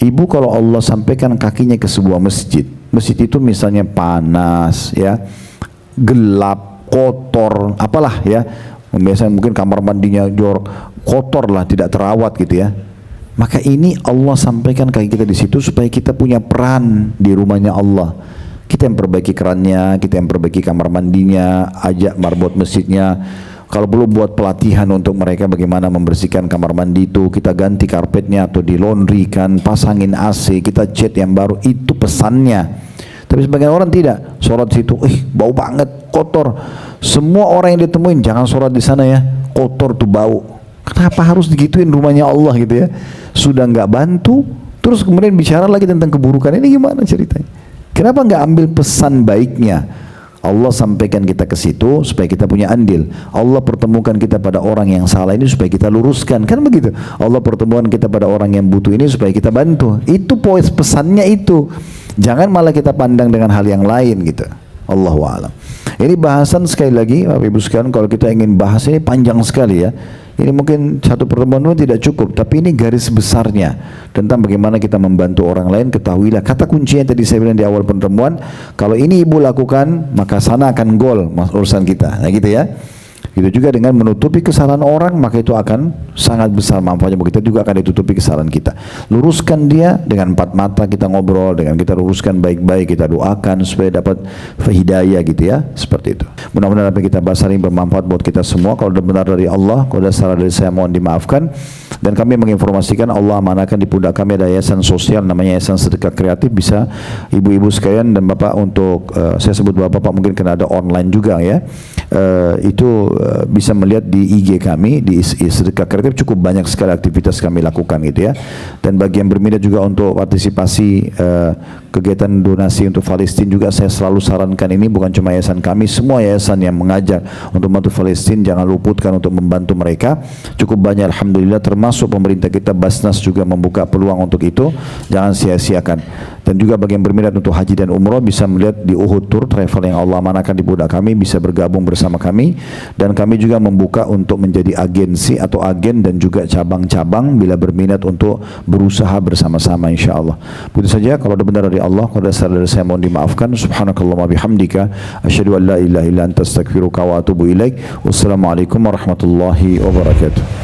Ibu kalau Allah sampaikan kakinya ke sebuah masjid, masjid itu misalnya panas ya, gelap, kotor, apalah ya, biasanya mungkin kamar mandinya jorok, kotor lah, tidak terawat gitu ya. Maka ini Allah sampaikan kaki kita di situ supaya kita punya peran di rumahnya Allah. Kita yang perbaiki kerannya, kita yang perbaiki kamar mandinya, ajak marbot masjidnya. Kalau perlu buat pelatihan untuk mereka bagaimana membersihkan kamar mandi itu, kita ganti karpetnya atau di laundry kan, pasangin AC, kita cat yang baru, itu pesannya. Tapi sebagian orang tidak, sholat di situ, bau banget, kotor. Semua orang yang ditemuin, jangan sholat di sana ya, kotor tuh bau. Kenapa harus digituin rumahnya Allah gitu ya? Sudah nggak bantu, terus kemudian bicara lagi tentang keburukan, ini gimana ceritanya? Kenapa nggak ambil pesan baiknya? Allah sampaikan kita ke situ supaya kita punya andil. Allah pertemukan kita pada orang yang salah ini supaya kita luruskan, kan begitu. Allah pertemukan kita pada orang yang butuh ini supaya kita bantu. Itu poin pesannya itu. Jangan malah kita pandang dengan hal yang lain gitu. Allahu a'lam. Ini bahasan sekali lagi Bapak Ibu sekalian, kalau kita ingin bahas ini panjang sekali ya. Ini mungkin satu pertemuan pun tidak cukup, tapi ini garis besarnya tentang bagaimana kita membantu orang lain. Ketahuilah kata kuncinya tadi saya bilang di awal pertemuan, kalau ini ibu lakukan maka sana akan gol urusan kita. Nah gitu ya. Itu juga dengan menutupi kesalahan orang, maka itu akan sangat besar manfaatnya bagi kita, juga akan ditutupi kesalahan kita. Luruskan dia dengan empat mata, kita ngobrol dengan kita, luruskan baik-baik, kita doakan supaya dapat hidayah gitu ya, seperti itu. Mudah-mudahan apa yang kita bahas hari ini bermanfaat buat kita semua. Kalau benar dari Allah, kalau ada salah dari saya mohon dimaafkan. Dan kami menginformasikan, Allah amanahkan di pundak kami ada yayasan sosial namanya Yayasan Sedekah Kreatif. Bisa ibu-ibu sekalian dan bapak untuk saya sebut bapak mungkin kena ada online juga ya. Itu bisa melihat di IG kami di Sedekah Kreatif, cukup banyak sekali aktivitas kami lakukan gitu ya. Dan bagi yang berminat juga untuk partisipasi kegiatan donasi untuk Palestina, juga saya selalu sarankan, ini bukan cuma yayasan kami, semua yayasan yang mengajak untuk membantu Palestina jangan luputkan untuk membantu mereka. Cukup banyak alhamdulillah, termasuk pemerintah kita Basnas juga membuka peluang untuk itu, jangan sia-siakan. Dan juga bagi yang berminat untuk haji dan umroh bisa melihat di Uhud Tour travel yang Allah amanahkan di pundak kami, bisa bergabung bersama kami. Dan kami juga membuka untuk menjadi agensi atau agen dan juga cabang-cabang bila berminat untuk berusaha bersama-sama insyaAllah. Begitu saja, kalau ada benar dari Allah, kalau ada salah dari saya mohon dimaafkan. Subhanakallahumma bihamdika asyhadu an la ilaha illa anta astaghfiruka wa atubu ilaik. Wassalamualaikum warahmatullahi wabarakatuh.